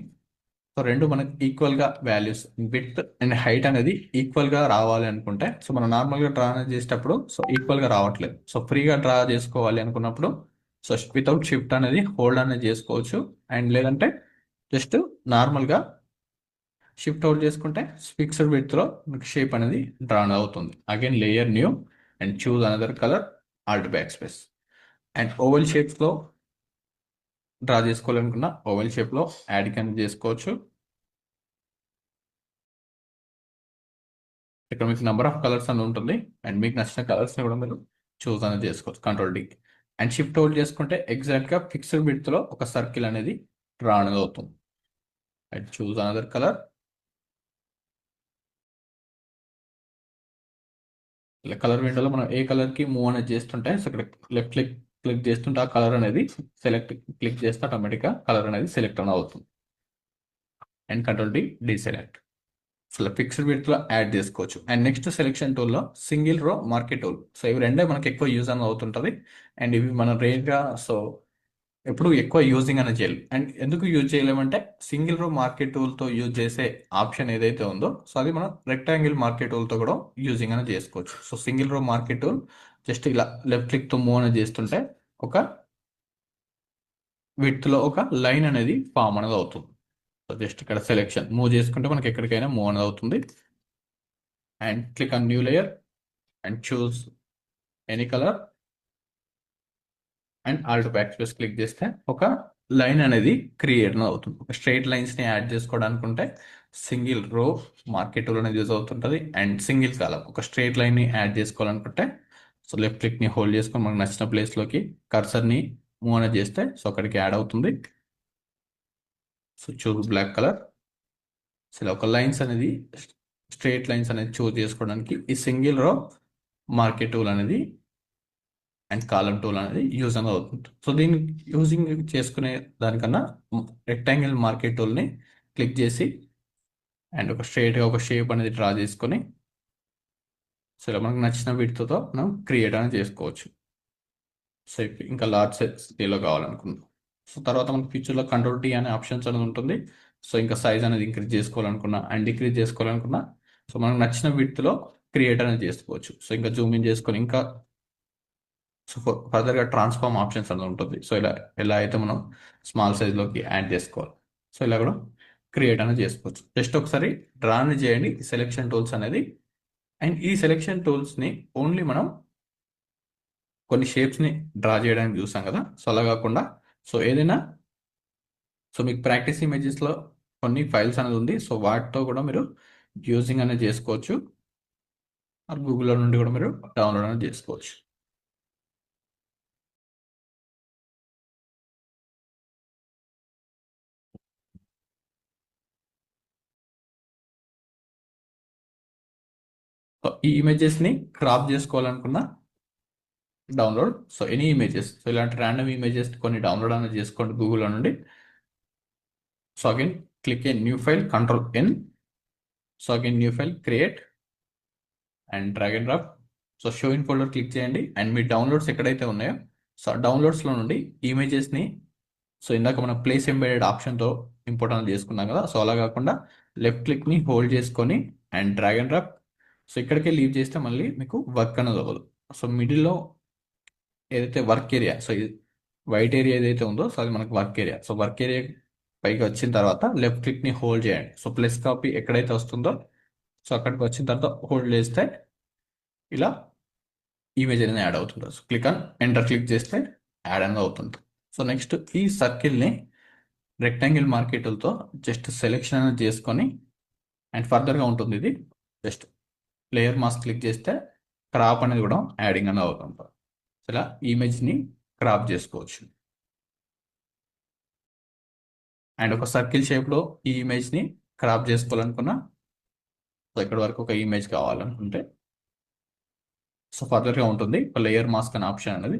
సో రెండు మనకు ఈక్వల్గా వాల్యూస్ విడ్త్ అండ్ హైట్ అనేది ఈక్వల్గా రావాలి అనుకుంటే సో మనం నార్మల్గా డ్రా అనేది చేసేటప్పుడు సో ఈక్వల్గా రావట్లేదు. సో ఫ్రీగా డ్రా చేసుకోవాలి అనుకున్నప్పుడు సో వితౌట్ షిఫ్ట్ అనేది హోల్డ్ అనేది చేసుకోవచ్చు. అండ్ లేదంటే జస్ట్ నార్మల్గా షిఫ్ట్ అవుట్ చేసుకుంటే ఫిక్స్డ్ విడ్త్లో మీకు షేప్ అనేది డ్రా అవుతుంది. Again layer new and choose another colour, alt back space. And oval షేప్స్లో డ్రా చేసుకోవాలనుకున్న ఓవెల్ షేప్లో యాడ్ అనేది చేసుకోవచ్చు. ఇక్కడ మీకు నెంబర్ ఆఫ్ కలర్స్ అని ఉంటుంది. అండ్ మీకు నచ్చిన కలర్స్ని కూడా మీరు చూస్ అనేది చేసుకోవచ్చు control D. And shift out చేసుకుంటే ఎగ్జాక్ట్గా ఫిక్స్డ్ విడ్త్లో ఒక సర్కిల్ అనేది డ్రా అనేది అవుతుంది. And choose another colour. ఇలా కలర్ విండోలో మనం ఏ కలర్కి మూవ్ అనేది చేస్తుంటే సో ఇక్కడ లెఫ్ట్ క్లిక్ క్లిక్ చేస్తుంటే ఆ కలర్ అనేది సెలెక్ట్ క్లిక్ చేస్తే ఆటోమేటిక్గా కలర్ అనేది సెలెక్ట్ అనేది అవుతుంది. And control D deselect. అసలు ఫిక్స్డ్ విడ్త్లో యాడ్ చేసుకోవచ్చు. అండ్ నెక్స్ట్ సెలెక్షన్ టూల్లో single row marquee tool. So ఇవి రెండే మనకి ఎక్కువ యూజ్ అనేది అవుతుంటుంది. అండ్ ఇవి మనం రేర్గా సో ఎప్పుడు ఎక్కువ యూజింగ్ అనేది చేయాలి. అండ్ ఎందుకు యూజ్ చేయలేమంటే సింగిల్ రో మార్కెట్ టూల్తో యూజ్ చేసే ఆప్షన్ ఏదైతే ఉందో సో అది మనం రెక్టాంగిల్ మార్కెట్ టూల్తో కూడా యూజింగ్ అనేది చేసుకోవచ్చు. So single row marquee tool just ఇలా లెఫ్ట్ క్లిక్తో మూవ్ అనేది చేస్తుంటే ఒక విడ్త్లో ఒక లైన్ అనేది ఫామ్ అనేది అవుతుంది. సో జస్ట్ ఇక్కడ సెలెక్షన్ మూవ్ చేసుకుంటే మనకి ఎక్కడికైనా మూవ్ అనేది అవుతుంది. And click on new layer and choose any colour and alt back space click చేస్తే ఒక లైన్ అనేది క్రియేట్ అవుతుంది. ఒక స్ట్రైట్ లైన్స్ని యాడ్ చేసుకోవడానికి ఉంటే సింగిల్ రో మార్కెట్ టూల్ అనేది యూజ్ అవుతుంటుంది. అండ్ సింగిల్ కాలం ఒక స్ట్రైట్ లైన్ని యాడ్ చేసుకోవాలనుకుంటే సో లెఫ్ట్ క్లిక్ని హోల్డ్ చేసుకొని మనకు నచ్చిన ప్లేస్లోకి కర్సర్ని మూవ్ అనేది చేస్తే సో అక్కడికి యాడ్ అవుతుంది. So choose black colour. So ఇలా ఒక లైన్స్ అనేది స్ట్రైట్ లైన్స్ అనేది చూస్ చేసుకోవడానికి ఈ సింగిల్ రో మార్కెట్ టూల్ అనేది అండ్ కాలం టూల్ అనేది యూజ్ అనేది అవుతుంది. సో దీన్ని యూజింగ్ చేసుకునే దానికన్నా రెక్టాంగిల్ మార్కెట్ టూల్ని క్లిక్ చేసి అండ్ ఒక స్ట్రైట్గా ఒక షేప్ అనేది డ్రా చేసుకొని సో ఇలా మనకు నచ్చిన విడ్త్తో మనం క్రియేట్ అనేది చేసుకోవచ్చు. సో ఇంకా లార్జ్ స్కేల్లో కావాలనుకుందాం. సో తర్వాత మనకి ఫ్యూచర్లో కంట్రోల్ టీ అనే ఆప్షన్స్ అనేది ఉంటుంది. సో ఇంకా సైజ్ అనేది ఇంక్రీజ్ చేసుకోవాలనుకున్నా అండ్ డిక్రీజ్ చేసుకోవాలనుకున్నా సో మనకు నచ్చిన విడ్త్లో క్రియేట్ అనేది చేసుకోవచ్చు. సో ఇంకా జూమ్ ఇన్ చేసుకొని ఇంకా సో ఫర్దర్గా ట్రాన్స్ఫార్మ్ ఆప్షన్స్ అనేది ఉంటుంది. సో ఇలా ఎలా అయితే మనం స్మాల్ సైజ్లోకి యాడ్ చేసుకోవాలి సో ఇలా కూడా క్రియేట్ అనేది చేసుకోవచ్చు. జస్ట్ ఒకసారి డ్రా అనేది చేయండి ఈ సెలెక్షన్ టూల్స్ అనేది. అండ్ ఈ సెలెక్షన్ టూల్స్ని ఓన్లీ మనం కొన్ని షేప్స్ని డ్రా చేయడానికి చూసాం కదా సో అలా కాకుండా సో ఏదైనా సో మీకు ప్రాక్టీస్ ఇమేజెస్లో కొన్ని ఫైల్స్ అనేది ఉంది. సో వాటితో కూడా మీరు యూజింగ్ అనేది చేసుకోవచ్చు. గూగుల్లో నుండి కూడా మీరు డౌన్లోడ్ అనేది చేసుకోవచ్చు. సో ఈ ఇమేజెస్ని క్రాప్ చేసుకోవాలనుకున్న download so any images so ఇలాంటి ర్యాండమ్ ఇమేజెస్ కొన్ని డౌన్లోడ్ అనేది చేసుకోండి గూగుల్లో నుండి. So again click a new file control N. So again new file create and drag and drop. So show in folder click చేయండి and మీ downloads ఎక్కడైతే ఉన్నాయో సో డౌన్లోడ్స్లో నుండి ఇమేజెస్ని సో ఇందాక మనం ప్లేస్ ఎంబెడెడ్ ఆప్షన్తో ఇంపోర్ట్ అనేది చేసుకున్నాం కదా సో అలా కాకుండా లెఫ్ట్ క్లిక్ని హోల్డ్ చేసుకొని and drag and drop. So ఇక్కడికే లీవ్ చేస్తే మళ్ళీ మీకు వర్క్ అనేది అవ్వదు. సో మిడిల్లో ఏదైతే work area so white area ఏదైతే ఉందో సో అది మనకు work area. So work area పైకి వచ్చిన తర్వాత లెఫ్ట్ క్లిక్ని హోల్డ్ చేయండి. సో ప్లస్ కాపీ ఎక్కడైతే వస్తుందో సో అక్కడికి వచ్చిన తర్వాత హోల్డ్ చేస్తే ఇలా ఇమేజ్ అనేది యాడ్ అవుతుంది. So click on enter click చేస్తే యాడ్ అనేది అవుతుంది. సో నెక్స్ట్ ఈ సర్కిల్ని రెక్టాంగిల్ మార్కెట్లతో జస్ట్ సెలెక్షన్ అనేది చేసుకొని అండ్ ఫర్దర్గా ఉంటుంది ఇది జస్ట్ లేయర్ మాస్క్ క్లిక్ చేస్తే క్రాప్ అనేది కూడా యాడింగ్ అనేది అవుతుంది. ఇలా ఇమేజ్ని క్రాప్ చేసుకోవచ్చు. అండ్ ఒక సర్కిల్ షేప్లో ఈ ఇమేజ్ని క్రాప్ చేసుకోవాలనుకున్నా సో ఇక్కడ వరకు ఒక ఇమేజ్ కావాలనుకుంటే సో ఫర్దర్గా ఉంటుంది ఒక లేయర్ మాస్క్ అనే ఆప్షన్ అనేది.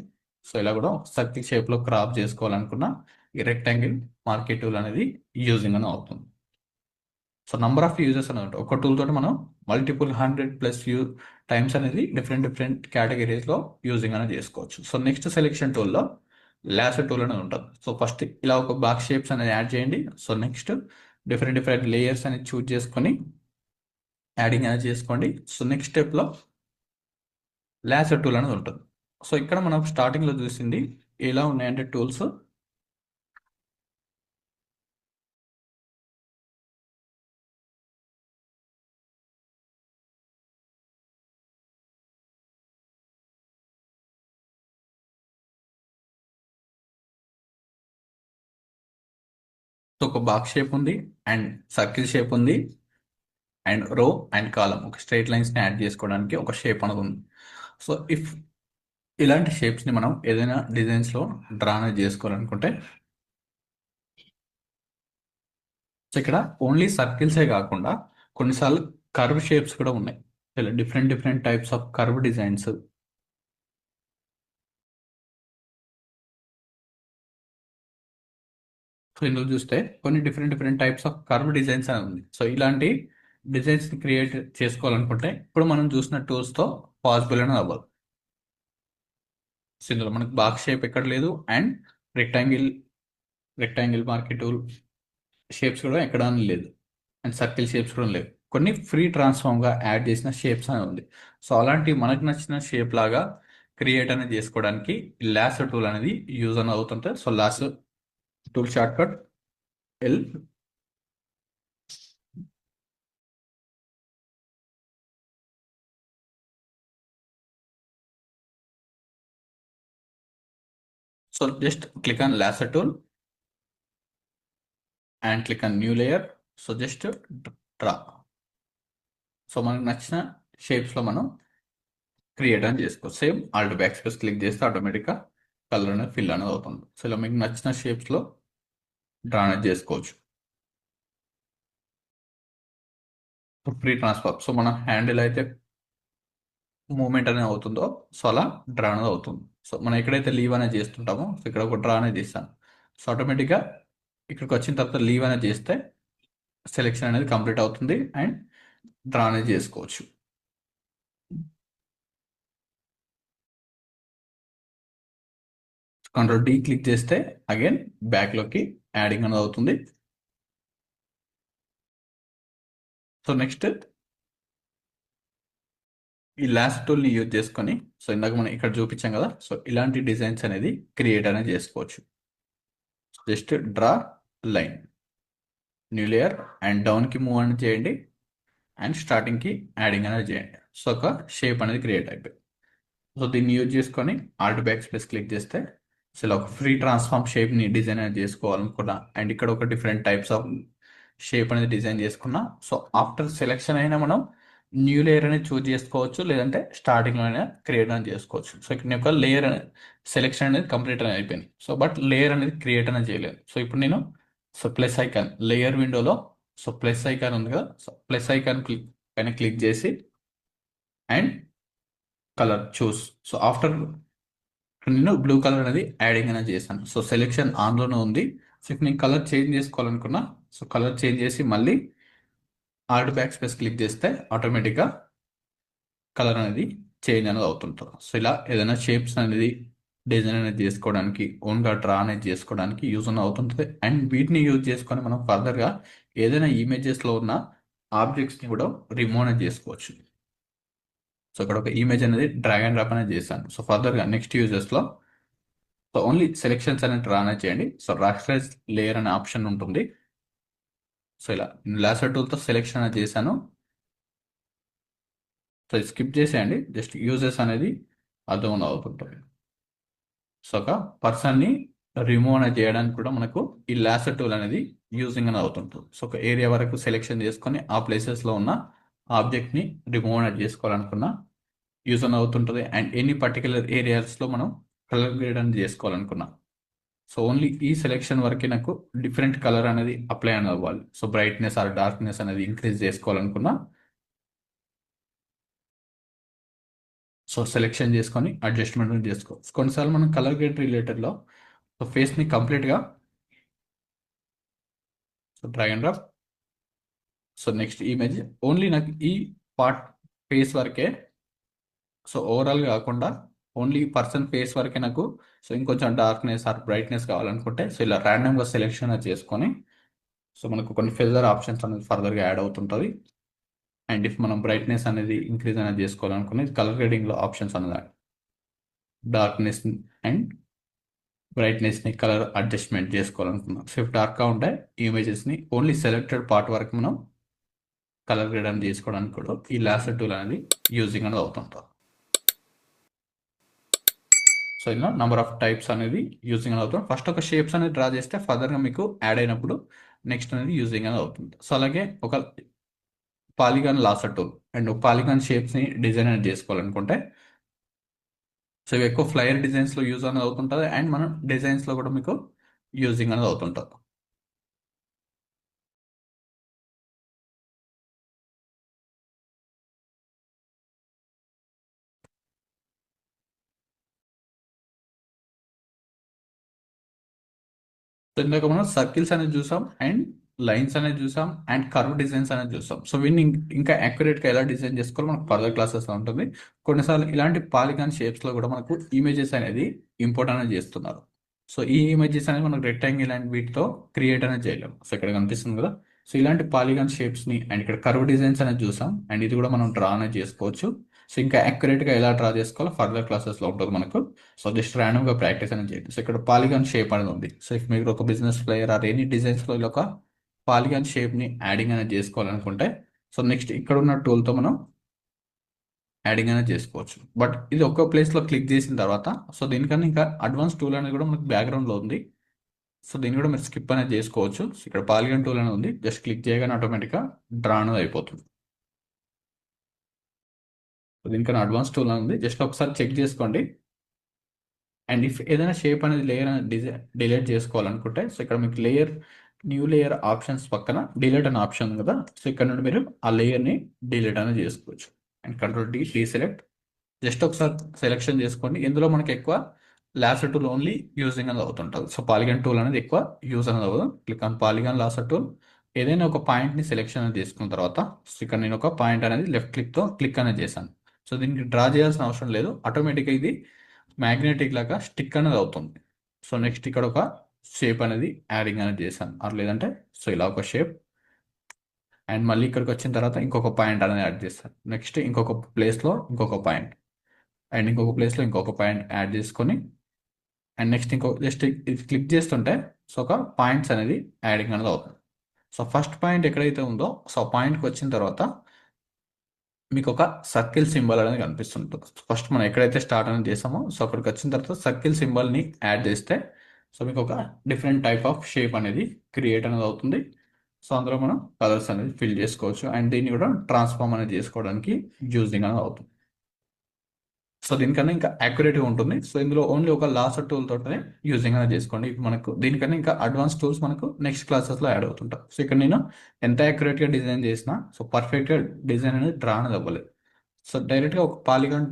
సో ఇలా కూడా సర్కిల్ షేప్లో క్రాప్ చేసుకోవాలనుకున్న ఈ రెక్టాంగిల్ మార్కెట్ టూల్ అనేది యూజింగ్ అని అవుతుంది. సో నంబర్ ఆఫ్ యూజెస్ అనేది ఒక టూల్ తోటి మనం మల్టిపుల్ 100+ టైమ్స్ అనేది డిఫరెంట్ డిఫరెంట్ కేటగిరీస్లో యూజింగ్ అనేది చేసుకోవచ్చు. సో నెక్స్ట్ సెలెక్షన్ టూల్లో లాసర్ టూల్ అనేది ఉంటుంది. సో ఫస్ట్ ఇలా ఒక బాక్స్ షేప్స్ అనేది యాడ్ చేయండి. So next different different layers అనేది చూజ్ చేసుకొని యాడింగ్ అనేది చేసుకోండి. సో నెక్స్ట్ స్టెప్లో లాసర్ టూల్ అనేది ఉంటుంది. సో ఇక్కడ మనం స్టార్టింగ్లో చూసింది ఎలా ఉన్నాయంటే టూల్స్ సో ఒక బాక్స్ షేప్ ఉంది అండ్ సర్కిల్ షేప్ ఉంది అండ్ రో అండ్ కాలం ఒక స్ట్రైట్ లైన్స్ని యాడ్ చేసుకోవడానికి ఒక షేప్ అనేది ఉంది. సో ఇఫ్ ఇలాంటి షేప్స్ని మనం ఏదైనా డిజైన్స్లో డ్రా అనేది చేసుకోవాలనుకుంటే సో ఇక్కడ ఓన్లీ సర్కిల్సే కాకుండా కొన్నిసార్లు కర్వ్ షేప్స్ కూడా ఉన్నాయి. ఇలా different different types of curve designs. So ఇందులో చూస్తే కొన్ని different different types of curve designs అని ఉంది. సో ఇలాంటి డిజైన్స్ని క్రియేట్ చేసుకోవాలనుకుంటే ఇప్పుడు మనం చూసిన టూల్స్తో పాసిబుల్ అనేది అవ్వదు. సో ఇందులో మనకు బాక్స్ షేప్ ఎక్కడ లేదు and rectangle rectangle marquee tool shapes కూడా ఎక్కడ లేదు అండ్ సర్కిల్ షేప్స్ కూడా లేవు. కొన్ని ఫ్రీ ట్రాన్స్ఫామ్గా యాడ్ చేసిన షేప్స్ అని ఉంది. సో అలాంటి మనకు నచ్చిన షేప్ లాగా క్రియేట్ అనేది చేసుకోవడానికి లాసో టూల్ అనేది యూజ్ అని అవుతుంటుంది. So lasso tool short cut L. So just click on lasso tool and click on new layer. So just draw. So మనకు నచ్చిన షేప్స్లో మనం క్రియేట్ అని చేసుకోవచ్చు. Same Alt back space click చేస్తే ఆటోమేటిక్గా కలర్ అనేది ఫిల్ అనేది అవుతుంది. సో ఇలా మీకు నచ్చిన షేప్స్లో డ్రా అనేది చేసుకోవచ్చు. Free transfer. సో మన హ్యాండిల్ అయితే మూమెంట్ అనేది అవుతుందో సో అలా డ్రా అనేది అవుతుంది. సో మనం ఎక్కడైతే లీవ్ అనేది చేస్తుంటామో సో ఇక్కడ ఒక డ్రా అనేది చేస్తాను. సో ఆటోమేటిక్గా ఇక్కడికి వచ్చిన తర్వాత లీవ్ అనేది చేస్తే సెలెక్షన్ అనేది కంప్లీట్ అవుతుంది అండ్ డ్రా అనేది చేసుకోవచ్చు. కంట్రోల్ డి క్లిక్ చేస్తే అగైన్ బ్యాక్లోకి యాడింగ్ అనేది అవుతుంది. సో నెక్స్ట్ ఈ లాస్ట్ టూల్ని యూజ్ చేసుకొని సో ఇందాక మనం ఇక్కడ చూపించాం కదా సో ఇలాంటి డిజైన్స్ అనేది క్రియేట్ అనేది చేసుకోవచ్చు. Just draw line new layer and డౌన్కి మూవ్ అనేది చేయండి అండ్ స్టార్టింగ్కి యాడింగ్ అనేది చేయండి. సో ఒక షేప్ అనేది క్రియేట్ అయిపోయింది. సో దీన్ని యూజ్ చేసుకొని ఆల్ట్ బ్యాక్ స్పేస్ క్లిక్ చేస్తే సో ఇలా ఒక ఫ్రీ ట్రాన్స్ఫార్మ్ షేప్ని డిజైన్ అనేది చేసుకోవాలనుకున్నా అండ్ ఇక్కడ ఒక డిఫరెంట్ టైప్స్ ఆఫ్ షేప్ అనేది డిజైన్ చేసుకున్నా. సో ఆఫ్టర్ సెలెక్షన్ అయినా మనం న్యూ లేయర్ అనేది చూజ్ చేసుకోవచ్చు లేదంటే స్టార్టింగ్లో అయినా క్రియేట్ అనేది చేసుకోవచ్చు. సో ఇక్కడ నేను ఒక లేయర్ సెలెక్షన్ అనేది కంప్లీట్ అనేది అయిపోయింది. సో బట్ లేయర్ అనేది క్రియేట్ అనేది చేయలేదు. సో ఇప్పుడు నేను సో ప్లస్ ఐకాన్ లేయర్ విండోలో సో ప్లస్ ఐకాన్ ఉంది కదా సో ప్లస్ ఐకాన్ పైన క్లిక్ చేసి and colour choose. So after నేను బ్లూ కలర్ అనేది యాడింగ్ అనేది చేశాను. సో సెలెక్షన్ ఆన్లోనే ఉంది. సో ఇప్పుడు నేను కలర్ చేంజ్ చేసుకోవాలనుకున్నా సో కలర్ చేంజ్ చేసి మళ్ళీ ఆల్ట్ బ్యాక్ స్పేస్ క్లిక్ చేస్తే ఆటోమేటిక్గా కలర్ అనేది చేంజ్ అనేది అవుతుంటుంది. సో ఇలా ఏదైనా షేప్స్ అనేది డిజైన్ అనేది చేసుకోవడానికి ఓన్గా డ్రా అనేది చేసుకోవడానికి యూజ్ అని అవుతుంటుంది. అండ్ వీటిని యూజ్ చేసుకొని మనం ఫర్దర్గా ఏదైనా ఇమేజెస్లో ఉన్న ఆబ్జెక్ట్స్ని కూడా రిమూవ్ అనేది చేసుకోవచ్చు. సో ఇక్కడ ఒక ఇమేజ్ అనేది డ్రాగ్ అండ్ డ్రాప్ అనేది చేశాను. సో ఫర్దర్గా నెక్స్ట్ యూజెస్లో సో ఓన్లీ సెలెక్షన్స్ అనేది డ్రా అనేది చేయండి. సో రాస్టరైజ్ లేయర్ అనే ఆప్షన్ ఉంటుంది. సో ఇలా లాసర్ టూల్తో సెలెక్షన్ అనేది చేశాను. సో స్కిప్ చేసేయండి జస్ట్ యూజెస్ అనేది అర్థం అవుతుంటుంది. సో ఒక పర్సన్ని రిమూవ్ అనేది చేయడానికి కూడా మనకు ఈ లాసర్ టూల్ అనేది యూజింగ్ అనేది అవుతుంటుంది. సో ఒక ఏరియా వరకు సెలెక్షన్ చేసుకొని ఆ ప్లేసెస్లో ఉన్న ఆబ్జెక్ట్ని రిమూవ్ అనేది చేసుకోవాలనుకున్న యూజ్ అని అవుతుంటుంది. అండ్ ఎనీ పర్టికులర్ ఏరియాస్లో మనం కలర్ గ్రేడ్ అనేది చేసుకోవాలనుకున్నాం సో ఓన్లీ ఈ సెలెక్షన్ వరకే నాకు డిఫరెంట్ కలర్ అనేది అప్లై అని అవ్వాలి. సో బ్రైట్నెస్ ఆర్ డార్క్నెస్ అనేది ఇంక్రీజ్ చేసుకోవాలనుకున్నా సో సెలెక్షన్ చేసుకొని అడ్జస్ట్మెంట్ చేసుకో. కొన్నిసార్లు మనం కలర్ గ్రేడ్ రిలేటెడ్లో సో ఫేస్ని కంప్లీట్గా so drag and drop. So next image only నాకు ఈ పార్ట్ ఫేస్ వరకే, సో ఓవరాల్ కాకుండా ఓన్లీ పర్సన్ ఫేస్ వరకే నాకు సో ఇంకొంచెం డార్క్నెస్ ఆర్ బ్రైట్నెస్ కావాలనుకుంటే సో ఇలా ర్యాండమ్గా సెలెక్షన్ చేసుకొని సో మనకు కొన్ని ఫెదర్ ఆప్షన్స్ అనేది ఫర్దర్గా యాడ్ అవుతుంటుంది. అండ్ ఇఫ్ మనం బ్రైట్నెస్ అనేది ఇంక్రీజ్ అనేది చేసుకోవాలనుకునే కలర్ గ్రేడింగ్లో ఆప్షన్స్ అనేది డార్క్నెస్ అండ్ బ్రైట్నెస్ని కలర్ అడ్జస్ట్మెంట్ చేసుకోవాలనుకున్నాం. సో ఇఫ్ డార్క్గా ఉంటే ఇమేజెస్ని ఓన్లీ సెలెక్టెడ్ పార్ట్ వరకు మనం కలర్ గ్రేడ్ అని చేసుకోవడానికి కూడా ఈ లాసర్ టూల్ అనేది యూజింగ్ అనేది అవుతుంటాం. సో ఇలా నంబర్ ఆఫ్ టైప్స్ అనేది యూజింగ్ అనేది అవుతుంది. ఫస్ట్ ఒక షేప్స్ అనేది డ్రా చేస్తే ఫర్దర్గా మీకు యాడ్ అయినప్పుడు నెక్స్ట్ అనేది యూజింగ్ అనేది అవుతుంది. సో అలాగే ఒక polygon lasso tool and polygon షేప్స్ని డిజైన్ అనేది చేసుకోవాలనుకుంటే సో ఇవి ఎక్కువ ఫ్లైయర్ డిజైన్స్లో యూజ్ అనేది అవుతుంటుంది అండ్ మనం డిజైన్స్లో కూడా మీకు యూజింగ్ అనేది అవుతుంటుంది. సో ఇందాక మనం సర్కిల్స్ అనేది చూసాం అండ్ లైన్స్ అనేది చూసాం అండ్ కర్వ్ డిజైన్స్ అనేది చూసాం. సో వీటిని ఇంకా యాక్యురేట్గా ఎలా డిజైన్ చేసుకోవాలో మనకు ఫర్దర్ క్లాసెస్లో ఉంటుంది. కొన్నిసార్లు ఇలాంటి పాలిగాన్ షేప్స్లో కూడా మనకు ఇమేజెస్ అనేది ఇంపోర్ట్ అనేది చేస్తున్నారు. సో ఈ ఇమేజెస్ అనేది మనకు రెక్టాంగిల్ అండ్ వీటితో క్రియేట్ అనేది చేయలేము. సో ఇక్కడ కనిపిస్తుంది కదా. సో ఇలాంటి పాలిగాన్ షేప్స్ని అండ్ ఇక్కడ కర్వ్ డిజైన్స్ అనేది చూసాం అండ్ ఇది కూడా మనం డ్రా అనేది చేసుకోవచ్చు. సో ఇంకా యాక్యురేట్గా ఎలా డ్రా చేసుకోవాలో ఫర్దర్ క్లాసెస్లో ఉంటుంది మనకు. సో జస్ట్ ర్యాండమ్గా ప్రాక్టీస్ అనేది చేయండి. సో ఇక్కడ పాలిగాన్ షేప్ అనేది ఉంది. సో ఇఫ్ మీరు ఒక బిజినెస్ ప్లేయర్ ఆర్ ఎనీ డిజైన్స్లో ఇలా ఒక పాలిగాన్ షేప్ని యాడింగ్ అనేది చేసుకోవాలనుకుంటే సో నెక్స్ట్ ఇక్కడ ఉన్న టూల్తో మనం యాడింగ్ అనేది చేసుకోవచ్చు. బట్ ఇది ఒక్క ప్లేస్లో క్లిక్ చేసిన తర్వాత సో దీనికన్నా ఇంకా అడ్వాన్స్ టూల్ అనేది కూడా మనకు బ్యాక్గ్రౌండ్లో ఉంది. సో దీన్ని కూడా మీరు స్కిప్ అనేది చేసుకోవచ్చు. సో ఇక్కడ పాలిగాన్ టూల్ అనేది ఉంది. జస్ట్ క్లిక్ చేయగానే ఆటోమేటిక్గా డ్రా అనేది అయిపోతుంది. సో దీనికన్నా అడ్వాన్స్ టూల్ అనేది ఉంది. జస్ట్ ఒకసారి చెక్ చేసుకోండి. అండ్ ఇఫ్ ఏదైనా షేప్ అనేది లేయర్ అనేది డిలీట్ చేసుకోవాలనుకుంటే సో ఇక్కడ మీకు న్యూ లేయర్ ఆప్షన్స్ పక్కన డిలీట్ అనే ఆప్షన్ ఉంది కదా. సో ఇక్కడ నుండి మీరు ఆ లేయర్ని డిలీట్ అనేది చేసుకోవచ్చు. అండ్ కంట్రోల్ డీసెలెక్ట్ జస్ట్ ఒకసారి సెలెక్షన్ చేసుకోండి. ఇందులో మనకి ఎక్కువ లాసర్ టూల్ ఓన్లీ యూజింగ్ అనేది అవుతుంటుంది. సో పాలిగాన్ టూల్ అనేది ఎక్కువ యూజ్ అనేది అవ్వదు. Click on polygon lasso tool. ఏదైనా ఒక పాయింట్ని సెలెక్షన్ అనేది చేసుకున్న తర్వాత సో ఇక్కడ నేను ఒక పాయింట్ అనేది లెఫ్ట్ క్లిక్తో క్లిక్ అనేది చేశాను. సో దీనికి డ్రా చేయాల్సిన అవసరం లేదు. ఆటోమేటిక్గా ఇది మ్యాగ్నెటిక్ లాగా స్టిక్ అనేది అవుతుంది. సో నెక్స్ట్ ఇక్కడ ఒక షేప్ అనేది యాడింగ్ అనేది చేశాను ఆర్ లేదంటే సో ఇలా ఒక షేప్ అండ్ మళ్ళీ ఇక్కడికి వచ్చిన తర్వాత ఇంకొక పాయింట్ అనేది యాడ్ చేస్తాను. నెక్స్ట్ ఇంకొక ప్లేస్లో ఇంకొక పాయింట్ అండ్ ఇంకొక ప్లేస్లో ఇంకొక పాయింట్ యాడ్ చేసుకొని అండ్ నెక్స్ట్ జస్ట్ ఇది క్లిక్ చేస్తుంటే సో ఒక పాయింట్స్ అనేది యాడింగ్ అనేది అవుతుంది. సో ఫస్ట్ పాయింట్ ఎక్కడైతే ఉందో సో పాయింట్కి వచ్చిన తర్వాత మీకు ఒక సర్కిల్ సింబల్ అనేది కనిపిస్తుంటుంది. ఫస్ట్ మనం ఎక్కడైతే స్టార్ట్ అనేది చేసామో సో అక్కడికి వచ్చిన తర్వాత సర్కిల్ సింబల్ని యాడ్ చేస్తే సో మీకు ఒక డిఫరెంట్ టైప్ ఆఫ్ షేప్ అనేది క్రియేట్ అనేది అవుతుంది. సో అందులో మనం కలర్స్ అనేది ఫిల్ చేసుకోవచ్చు అండ్ దీన్ని కూడా ట్రాన్స్ఫార్మ్ అనేది చేసుకోవడానికి యూజింగ్ అనేది అవుతుంది. సో దీనికన్నా ఇంకా యాక్యురేట్గా ఉంటుంది. సో ఇందులో ఓన్లీ ఒక లాసర్ టూల్ తోటే యూజింగ్ అనేది చేసుకోండి. ఇప్పుడు మనకు దీనికన్నా ఇంకా అడ్వాన్స్ టూల్స్ మనకు నెక్స్ట్ క్లాసెస్లో యాడ్ అవుతుంటాయి. సో ఇక్కడ నేను ఎంత యాక్యురేట్గా డిజైన్ చేసినా సో పర్ఫెక్ట్గా డిజైన్ అనేది డ్రా అనేది అవ్వలేదు. సో డైరెక్ట్గా ఒక పాలిగాన్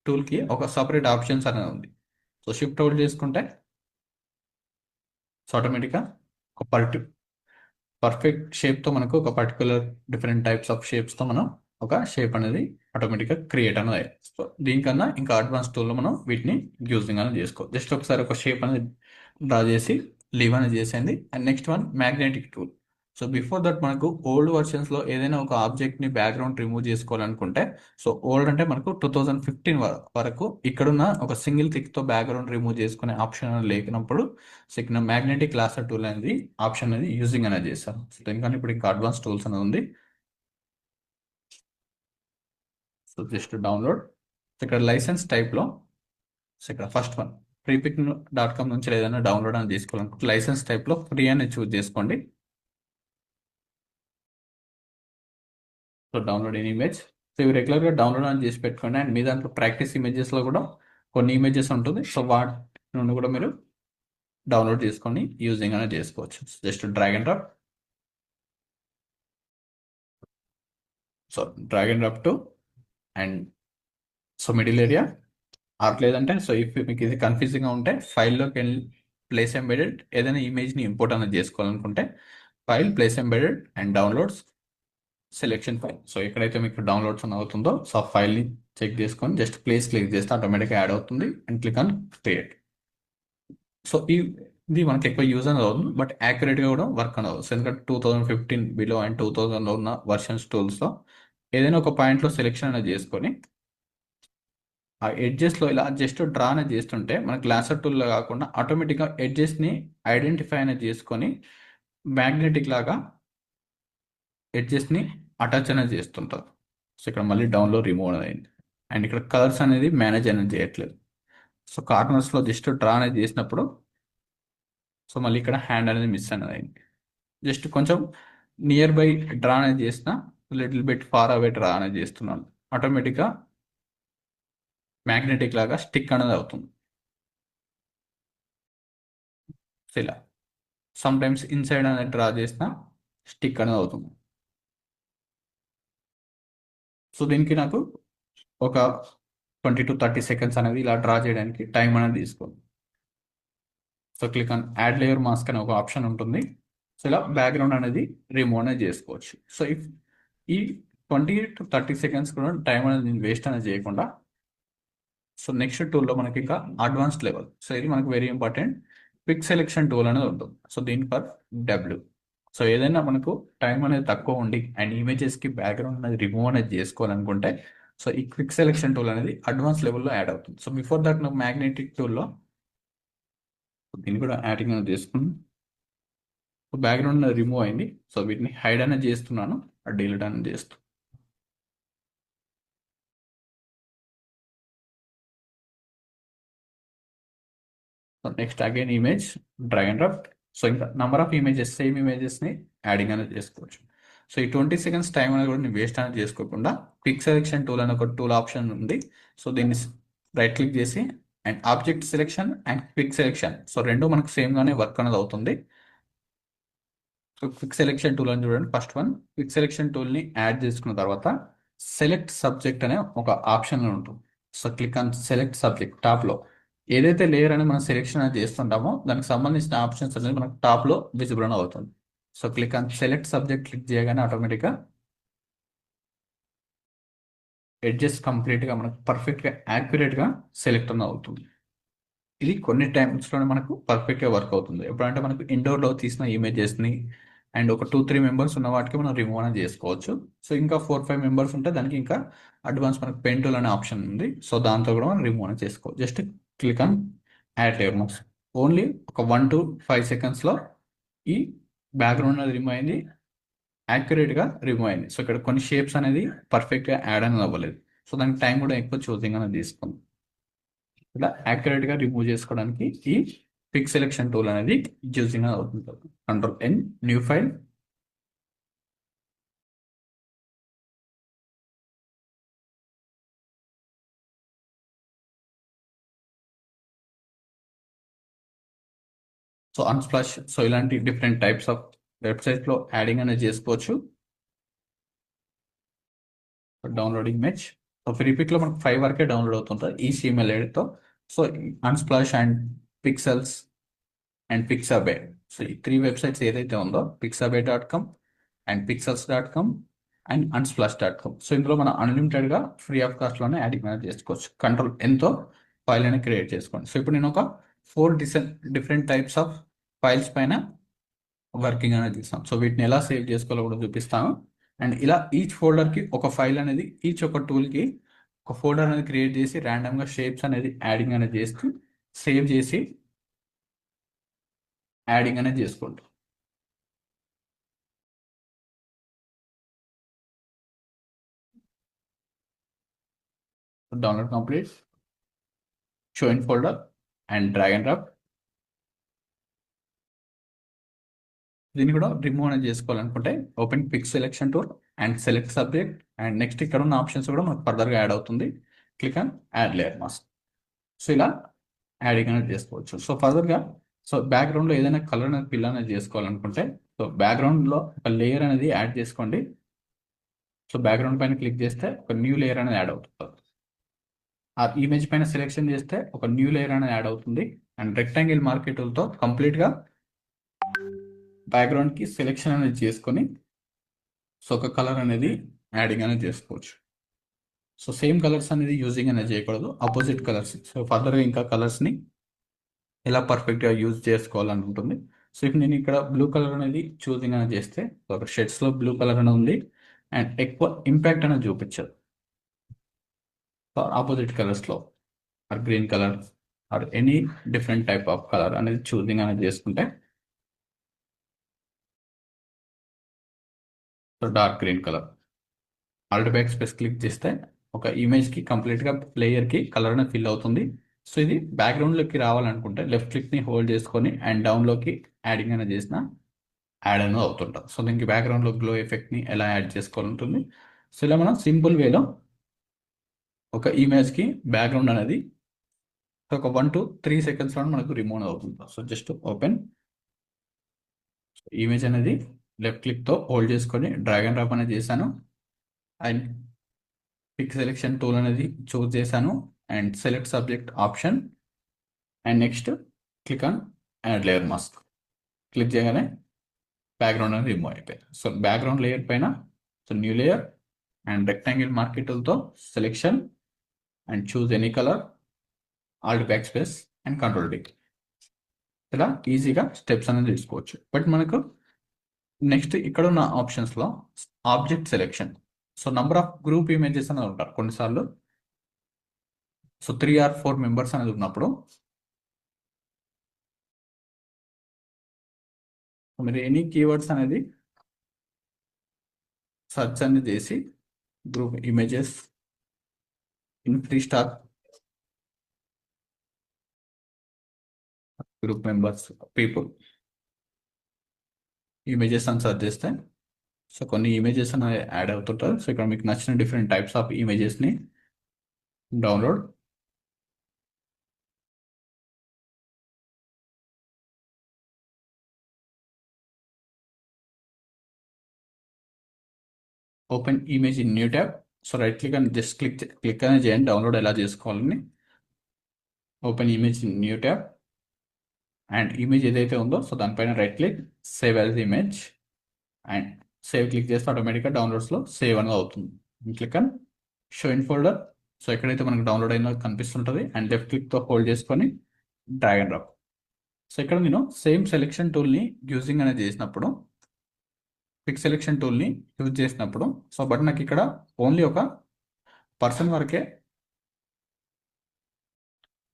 టూల్కి ఒక సపరేట్ ఆప్షన్స్ అనేది ఉంది. సో షిఫ్ట్ అవుట్ చేసుకుంటే సో ఆటోమేటిక్గా ఒక పర్ఫెక్ట్ షేప్తో మనకు ఒక పర్టికులర్ డిఫరెంట్ టైప్స్ ఆఫ్ షేప్స్తో మనం ఒక షేప్ అనేది ఆటోమేటిక్గా క్రియేట్ అనేది అయ్యాయి. సో దీనికన్నా ఇంకా అడ్వాన్స్ టూల్లో మనం వీటిని యూజింగ్ అనేది చేసుకోవాలి. జస్ట్ ఒకసారి ఒక షేప్ అనేది డ్రా చేసి లీవ్ అనేది చేసేయండి. And next one magnetic tool. So before that మనకు ఓల్డ్ వర్షన్స్లో ఏదైనా ఒక ఆబ్జెక్ట్ని బ్యాక్గ్రౌండ్ రిమూవ్ చేసుకోవాలనుకుంటే సో ఓల్డ్ అంటే మనకు 2015 వరకు ఇక్కడున్న ఒక సింగిల్ క్లిక్తో బ్యాక్గ్రౌండ్ రిమూవ్ చేసుకునే ఆప్షన్ లేకున్నప్పుడు సో ఇక్కడ మ్యాగ్నెటిక్ లాసర్ టూల్ అనేది ఆప్షన్ అనేది యూజింగ్ అనేది చేస్తాను. సో దీనికన్నా ఇప్పుడు ఇంకా అడ్వాన్స్ టూల్స్ అనేది ఉంది. So just download. సో ఇక్కడ లైసెన్స్ టైప్లో సో ఇక్కడ ఫస్ట్ వన్ freepik.com నుంచి ఏదైనా డౌన్లోడ్ అని తీసుకోవాలనుకుంటే లైసెన్స్ టైప్లో ఫ్రీ అని చూస్ చేసుకోండి. So download in image. So ఇవి రెగ్యులర్గా డౌన్లోడ్ అని చేసి పెట్టుకోండి అండ్ మీ దాంట్లో ప్రాక్టీస్ ఇమేజెస్లో కూడా కొన్ని ఇమేజెస్ ఉంటుంది. సో వాటి నుండి కూడా మీరు డౌన్లోడ్ చేసుకొని యూజింగ్ అనేది చేసుకోవచ్చు. Just drag and drop. So drag and drop to and so middle area or లేదంటే సో ఇఫ్ మీకు ఇది కన్ఫ్యూజింగ్గా ఉంటే ఫైల్లోకి వెళ్ళి ప్లేస్ ఎంబెడెడ్ ఏదైనా ఇమేజ్ని ఇంపోర్ట్ అనేది చేసుకోవాలనుకుంటే file place embedded and downloads selection file. So ఎక్కడైతే మీకు డౌన్లోడ్స్ అని అవుతుందో సో ఆ ఫైల్ని చెక్ చేసుకొని జస్ట్ ప్లేస్ క్లిక్ చేస్తే ఆటోమేటిక్గా యాడ్ అవుతుంది and click on create. So ఇది మనకి ఎక్కువ యూజ్ అనేది అవుతుంది బట్ యాక్యురేట్గా కూడా వర్క్ అనేది అవుతుంది. ఎందుకంటే 2015 బిలో అండ్ 2000లో ఉన్న వర్షన్స్ టూల్స్లో ఏదైనా ఒక పాయింట్లో సెలెక్షన్ అనేది చేసుకొని ఆ ఎడ్జెస్లో ఇలా జస్ట్ డ్రా అనేది చేస్తుంటే మనకి లాసర్ టూల్లో కాకుండా ఆటోమేటిక్గా ఎడ్జెస్ని ఐడెంటిఫై అనేది చేసుకొని మ్యాగ్నెటిక్ లాగా ఎడ్జెస్ని అటాచ్ అనేది చేస్తుంటారు. సో ఇక్కడ మళ్ళీ డౌన్లో రిమూవ్ అనేది అయింది అండ్ ఇక్కడ కలర్స్ అనేది మేనేజ్ అనేది చేయట్లేదు. సో కార్నర్స్లో జస్ట్ డ్రా అనేది చేసినప్పుడు సో మళ్ళీ ఇక్కడ హ్యాండ్ అనేది మిస్ అనేది అయింది. జస్ట్ కొంచెం నియర్ బై డ్రా అనేది చేసిన little bit far away draw అనేది చేస్తున్నాను ఆటోమేటిక్గా మ్యాగ్నెటిక్ లాగా స్టిక్ అనేది అవుతుంది. సో ఇలా సమ్ టైమ్స్ ఇన్సైడ్ అనేది డ్రా చేసిన స్టిక్ అనేది అవుతుంది. సో దీనికి నాకు ఒక 20 to 30 seconds అనేది ఇలా డ్రా చేయడానికి టైం అనేది తీసుకోండి. So click on add layer mask అనే ఒక ఆప్షన్ ఉంటుంది. సో ఇలా బ్యాక్గ్రౌండ్ అనేది రిమూవ్ అనేది చేసుకోవచ్చు. సో ఇఫ్ ఈ 20 to 30 seconds కూడా టైం అనేది నేను వేస్ట్ అనేది చేయకుండా సో నెక్స్ట్ టూల్లో మనకి ఇంకా అడ్వాన్స్డ్ లెవెల్. సో ఇది మనకు very important quick selection tool అనేది ఉంటుంది. సో దీని పర్ డబ్ల్యూ. సో ఏదైనా మనకు టైం అనేది తక్కువ ఉండి అండ్ ఇమేజెస్కి బ్యాక్గ్రౌండ్ అనేది రిమూవ్ అనేది చేసుకోవాలనుకుంటే సో ఈ క్విక్ సెలెక్షన్ టూల్ అనేది అడ్వాన్స్ లెవెల్లో యాడ్ అవుతుంది. సో బిఫోర్ దట్ నాకు మ్యాగ్నెటిక్ టూల్లో దీన్ని కూడా యాడింగ్ అనేది చేసుకుని సో బ్యాక్గ్రౌండ్ రిమూవ్ అయింది. సో వీటిని హైడ్ అనేది చేస్తున్నాను, డిలీట్ అనేది చేస్తాను. So next again image drag and drop. So ఇంకా నంబర్ ఆఫ్ ఇమేజెస్ సేమ్ ఇమేజెస్ని యాడింగ్ అనేది చేసుకోవచ్చు. సో ఈ 20 seconds టైం అనేది కూడా నేను వేస్ట్ అనేది చేసుకోకుండా క్విక్ సెలెక్షన్ టూల్ అనే ఒక టూల్ ఆప్షన్ ఉంది. సో దీన్ని రైట్ క్లిక్ చేసి and object selection and quick selection so రెండు మనకు సేమ్గానే వర్క్ అనేది అవుతుంది. సో క్విక్ సెలెక్షన్ టూల్ అని చూడండి ఫస్ట్ వన్. క్విక్ సెలెక్షన్ టూల్ని యాడ్ చేసుకున్న తర్వాత సెలెక్ట్ సబ్జెక్ట్ అనే ఒక ఆప్షన్ ఉంటుంది. So click on select subject టాప్లో ఏదైతే లేయర్ అని మనం సెలెక్షన్ అనేది చేస్తుంటామో దానికి సంబంధించిన ఆప్షన్స్ అనేది మనకు టాప్లో విజిబుల్ అని అవుతుంది. So click on select subject click చేయగానే ఆటోమేటిక్గా ఎడ్జెస్ కంప్లీట్గా మనకు పర్ఫెక్ట్గా యాక్యురేట్గా సెలెక్ట్ అని అవుతుంది. ఇది కొన్ని టైమ్స్లోనే మనకు పర్ఫెక్ట్గా వర్క్ అవుతుంది. ఎప్పుడంటే మనకు ఇండోర్లో తీసిన ఇమేజెస్ని అండ్ ఒక 2-3 మెంబర్స్ ఉన్న వాటికి మనం రిమూవ్ అనేది చేసుకోవచ్చు. సో ఇంకా 4-5 మెంబర్స్ ఉంటే దానికి ఇంకా అడ్వాన్స్ మనకు పెయింట్ టూల్ అనే ఆప్షన్ ఉంది. సో దాంతో కూడా మనం రిమూవ్ అనేది చేసుకోవచ్చు. Just click on add layer mask. Only ఒక 1 to 5 secondsలో ఈ బ్యాక్గ్రౌండ్ అనేది రిమూవ్ అయింది, యాక్యురేట్గా రిమూవ్ అయింది. సో ఇక్కడ కొన్ని షేప్స్ అనేది పర్ఫెక్ట్గా యాడ్ అనేది అవ్వలేదు. సో దానికి టైం కూడా ఎక్కువ చూసింగ్ అనేది తీసుకుంది. ఇలా యాక్యురేట్గా రిమూవ్ చేసుకోవడానికి ఈ క్విక్ సెలెక్షన్ టూల్ అనేది యూజింగ్ అవుతుంది. Ctrl+N new file. So Unsplash. So ఇలాంటి డిఫరెంట్ టైప్స్ ఆఫ్ వెబ్సైట్లో యాడింగ్ అనేది చేసుకోవచ్చు. Downloading image. సో రిపీట్లో మనకు 5 వరకే డౌన్లోడ్ అవుతుంటుంది ఈ సిఎంఎల్ ఐడితో. So Unsplash and Pexels and Pixabay. So ఈ 3 వెబ్సైట్స్ ఏదైతే ఉందో pixabay.com and pixels.com and unsplash.com. So ఇందులో మనం అన్లిమిటెడ్గా ఫ్రీ ఆఫ్ కాస్ట్లోనే యాడింగ్ అనేది చేసుకోవచ్చు. Ctrl+Nతో ఫైల్ అనేది క్రియేట్ చేసుకోండి. సో ఇప్పుడు నేను ఒక 4 డిఫరెంట్ టైప్స్ ఆఫ్ ఫైల్స్ పైన వర్కింగ్ అనేది ఇస్తాను. సో వీటిని ఎలా సేవ్ చేసుకోవాలో కూడా చూపిస్తాను. అండ్ ఇలా ఈచ్ ఫోల్డర్కి ఒక ఫైల్ అనేది ఈచ్ ఒక టూల్కి ఒక ఫోల్డర్ అనేది క్రియేట్ చేసి ర్యాండమ్గా షేప్స్ అనేది యాడింగ్ అనేది చేస్తూ సేవ్ చేసి యాడింగ్ అనేది చేసుకోండి. Download complete, show in folder and drag and drop. దీన్ని కూడా రిమూవ్ అనేది చేసుకోవాలనుకుంటే open quick selection tool and select subject and next ఇక్కడ ఉన్న ఆప్షన్స్ కూడా మనకు ఫర్దర్గా యాడ్ అవుతుంది. Click on add layer mask. So ఇలా యాడింగ్ అనేది చేసుకోవచ్చు. సో ఫర్దర్గా సో బ్యాక్గ్రౌండ్లో ఏదైనా కలర్ అనేది ఫిల్ అనేది చేసుకోవాలనుకుంటే సో బ్యాక్గ్రౌండ్లో ఒక లేయర్ అనేది యాడ్ చేసుకోండి. సో బ్యాక్గ్రౌండ్ పైన క్లిక్ చేస్తే ఒక న్యూ లేయర్ అనేది యాడ్ అవుతుంది. ఆ ఇమేజ్ పైన సెలెక్షన్ చేస్తే ఒక న్యూ లేయర్ అనేది యాడ్ అవుతుంది. అండ్ రెక్టాంగిల్ మార్కెట్ టూల్తో కంప్లీట్గా బ్యాక్గ్రౌండ్కి సెలెక్షన్ అనేది చేసుకొని సో ఒక కలర్ అనేది యాడింగ్ అనేది చేసుకోవచ్చు. సో సేమ్ కలర్స్ అనేది యూజింగ్ అనేది చేయకూడదు, ఆపోజిట్ కలర్స్. సో ఫర్దర్గా ఇంకా కలర్స్ని ఎలా పర్ఫెక్ట్గా యూజ్ చేసుకోవాలని ఉంటుంది. సో ఇప్పుడు నేను ఇక్కడ బ్లూ కలర్ అనేది చూసింగ్ అనేది చేస్తే ఒక షేడ్స్లో బ్లూ కలర్ అనేది ఉంది అండ్ ఎక్కువ ఇంపాక్ట్ అనేది చూపించదు. ఆపోజిట్ కలర్స్లో or green colour or any different type of colour అనేది చూసింగ్ అనేది చేసుకుంటే so dark green colour alt back space click చేస్తే ఒక ఇమేజ్కి కంప్లీట్గా లేయర్కి కలర్ అనేది ఫిల్ అవుతుంది. సో ఇది బ్యాక్గ్రౌండ్లోకి రావాలనుకుంటే లెఫ్ట్ క్లిక్ని హోల్డ్ చేసుకొని అండ్ డౌన్లోకి యాడింగ్ అనేది చేసిన యాడ్ అనేది అవుతుంటుంది. సో దీనికి బ్యాక్గ్రౌండ్లో గ్లో ఎఫెక్ట్ని ఎలా యాడ్ చేసుకోవాలంటుంది. సో ఇలా మనం సింపుల్ వేలో ఒక ఇమేజ్కి బ్యాక్గ్రౌండ్ అనేది ఒక 1 to 3 secondsలో మనకు రిమూవ్ అవుతుంది. సో జస్ట్ ఓపెన్ ఇమేజ్ అనేది లెఫ్ట్ క్లిక్తో హోల్డ్ చేసుకొని డ్రాగ్ అండ్ డ్రాప్ అనేది చేశాను అండ్ పిక్ సెలెక్షన్ టూల్ అనేది చూస్ చేశాను and select subject option and next click on add layer mask click చేయగానే బ్యాక్గ్రౌండ్ అనేది రిమూవ్ అయిపోయింది. సో బ్యాక్గ్రౌండ్ లేయర్ పైన so new layer and rectangle market టూల్తో selection and choose any colour alt back space and control D ఇలా ఈజీగా steps అనేది తీసుకోవచ్చు. But మనకు నెక్స్ట్ ఇక్కడ ఉన్న ఆప్షన్స్లో object selection so number of group images అనేది ఉంటారు కొన్నిసార్లు. సో 3 or 4 మెంబర్స్ అనేది ఉన్నప్పుడు మీరు ఎనీ కీవర్డ్స్ అనేది సెర్చ్ అనేది చేసి group images in free star group members people images అని సెర్చ్ చేస్తే సో కొన్ని ఇమేజెస్ అనేవి యాడ్ అవుతుంటారు. సో ఇక్కడ మీకు నచ్చిన డిఫరెంట్ టైప్స్ ఆఫ్ ఇమేజెస్ని download open image in new tab. So right click అని జస్ట్ క్లిక్ అనేది చేయండి డౌన్లోడ్ ఎలా చేసుకోవాలని. Open image in new tab and image ఏదైతే ఉందో సో దానిపైన right click save as image and save click చేస్తే ఆటోమేటిక్గా డౌన్లోడ్స్లో సేవ్ అనేది అవుతుంది. Click on show in folder. So ఎక్కడైతే మనకు డౌన్లోడ్ అయినా కనిపిస్తుంటుంది అండ్ లెఫ్ట్ క్లిక్తో హోల్డ్ చేసుకొని డ్రాగ్ అండ్ డ్రాప్. సో ఇక్కడ నేను సేమ్ సెలెక్షన్ టూల్ని యూజింగ్ అనేది చేసినప్పుడు పిక్ సెలెక్షన్ టూల్ని యూజ్ చేసినప్పుడు సో బట్ నాకు ఇక్కడ ఓన్లీ ఒక పర్సన్ వరకే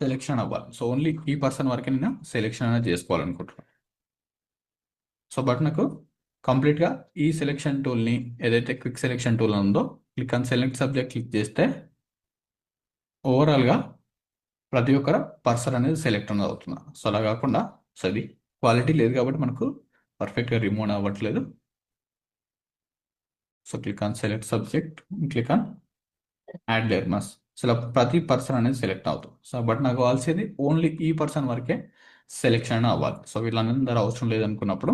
సెలెక్షన్ అవ్వాలి. సో ఓన్లీ ఈ పర్సన్ వరకే నేను సెలెక్షన్ అనేది చేసుకోవాలనుకుంటున్నాను. సో బట్ నాకు కంప్లీట్గా ఈ సెలెక్షన్ టూల్ని ఏదైతే క్విక్ సెలెక్షన్ టూల్ ఉందో click on select subject click చేస్తే ఓవరాల్గా ప్రతి ఒక్కరు పర్సన్ అనేది సెలెక్ట్ అనేది అవుతుంది. సో అలా కాకుండా సో అది క్వాలిటీ లేదు కాబట్టి మనకు పర్ఫెక్ట్గా రిమూవ్ అవ్వట్లేదు. So click on select subject click on add layer mask. So ఇలా ప్రతి పర్సన్ అనేది సెలెక్ట్ అవుతుంది. సో బట్ నాకు కావాల్సింది ఓన్లీ ఈ పర్సన్ వరకే సెలెక్షన్ అవ్వాలి. సో వీళ్ళందరూ అవసరం లేదనుకున్నప్పుడు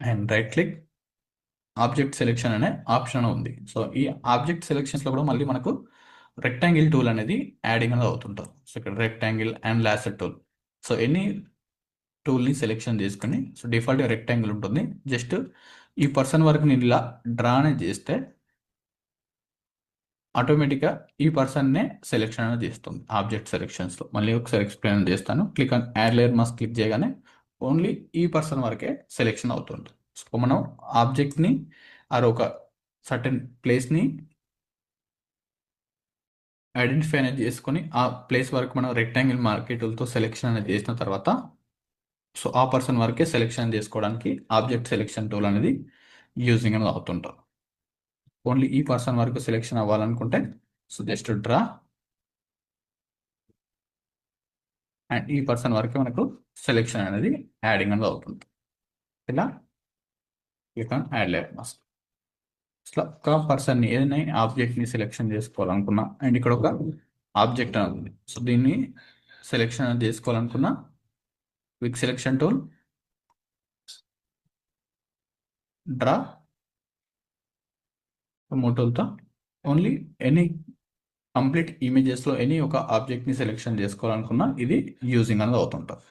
and right click object selection అనే ఆప్షన్ ఉంది. సో ఈ ఆబ్జెక్ట్ సెలెక్షన్స్లో కూడా మళ్ళీ మనకు రెక్టాంగిల్ టూల్ అనేది యాడింగ్ అనేది అవుతుంటుంది. సో ఇక్కడ rectangle and lasso tool. So any టూల్ని సెలెక్షన్ చేసుకుని సో డిఫాల్ట్గా రెక్టాంగిల్ ఉంటుంది. జస్ట్ ఈ పర్సన్ వరకు నేను ఇలా డ్రా అనేది చేస్తే ఆటోమేటిక్గా ఈ పర్సన్నే సెలెక్షన్ అనేది చేస్తుంది ఆబ్జెక్ట్ సెలెక్షన్స్లో. మళ్ళీ ఒకసారి ఎక్స్ప్లెయిన్ చేస్తాను. Click on add layer mask click చేయగానే ఓన్లీ ఈ పర్సన్ వరకే సెలెక్షన్ అవుతుంది. సో మనం ఆబ్జెక్ట్ని ఆర్ ఒక సర్టెన్ ప్లేస్ని ఐడెంటిఫై అనేది చేసుకొని ఆ ప్లేస్ వరకు మనం రెక్టాంగిల్ మార్కెట్లతో సెలెక్షన్ అనేది చేసిన తర్వాత సో ఆ పర్సన్ వరకే సెలెక్షన్ చేసుకోవడానికి ఆబ్జెక్ట్ సెలెక్షన్ టూల్ అనేది యూజింగ్ అనేది అవుతుంటాం. ఓన్లీ ఈ పర్సన్ వరకు సెలెక్షన్ అవ్వాలనుకుంటే సో జస్ట్ డ్రా అండ్ ఈ పర్సన్ వరకే మనకు సెలెక్షన్ అనేది యాడింగ్ అనేది అవుతుంది. ఇలా click on add layer mask. ఇట్లా ఒక పర్సన్ని ఏదైనా ఆబ్జెక్ట్ని సెలెక్షన్ చేసుకోవాలనుకున్నా అండ్ ఇక్కడ ఒక ఆబ్జెక్ట్ అనేది ఉంది. సో దీన్ని సెలెక్షన్ అనేది చేసుకోవాలనుకున్నా క్విక్ సెలెక్షన్ టూల్ డ్రా మోటోల్తో ఓన్లీ ఎనీ కంప్లీట్ ఇమేజెస్లో ఎనీ ఒక ఆబ్జెక్ట్ని సెలెక్షన్ చేసుకోవాలనుకున్నా ఇది యూజింగ్ అనేది అవుతుంటుంది.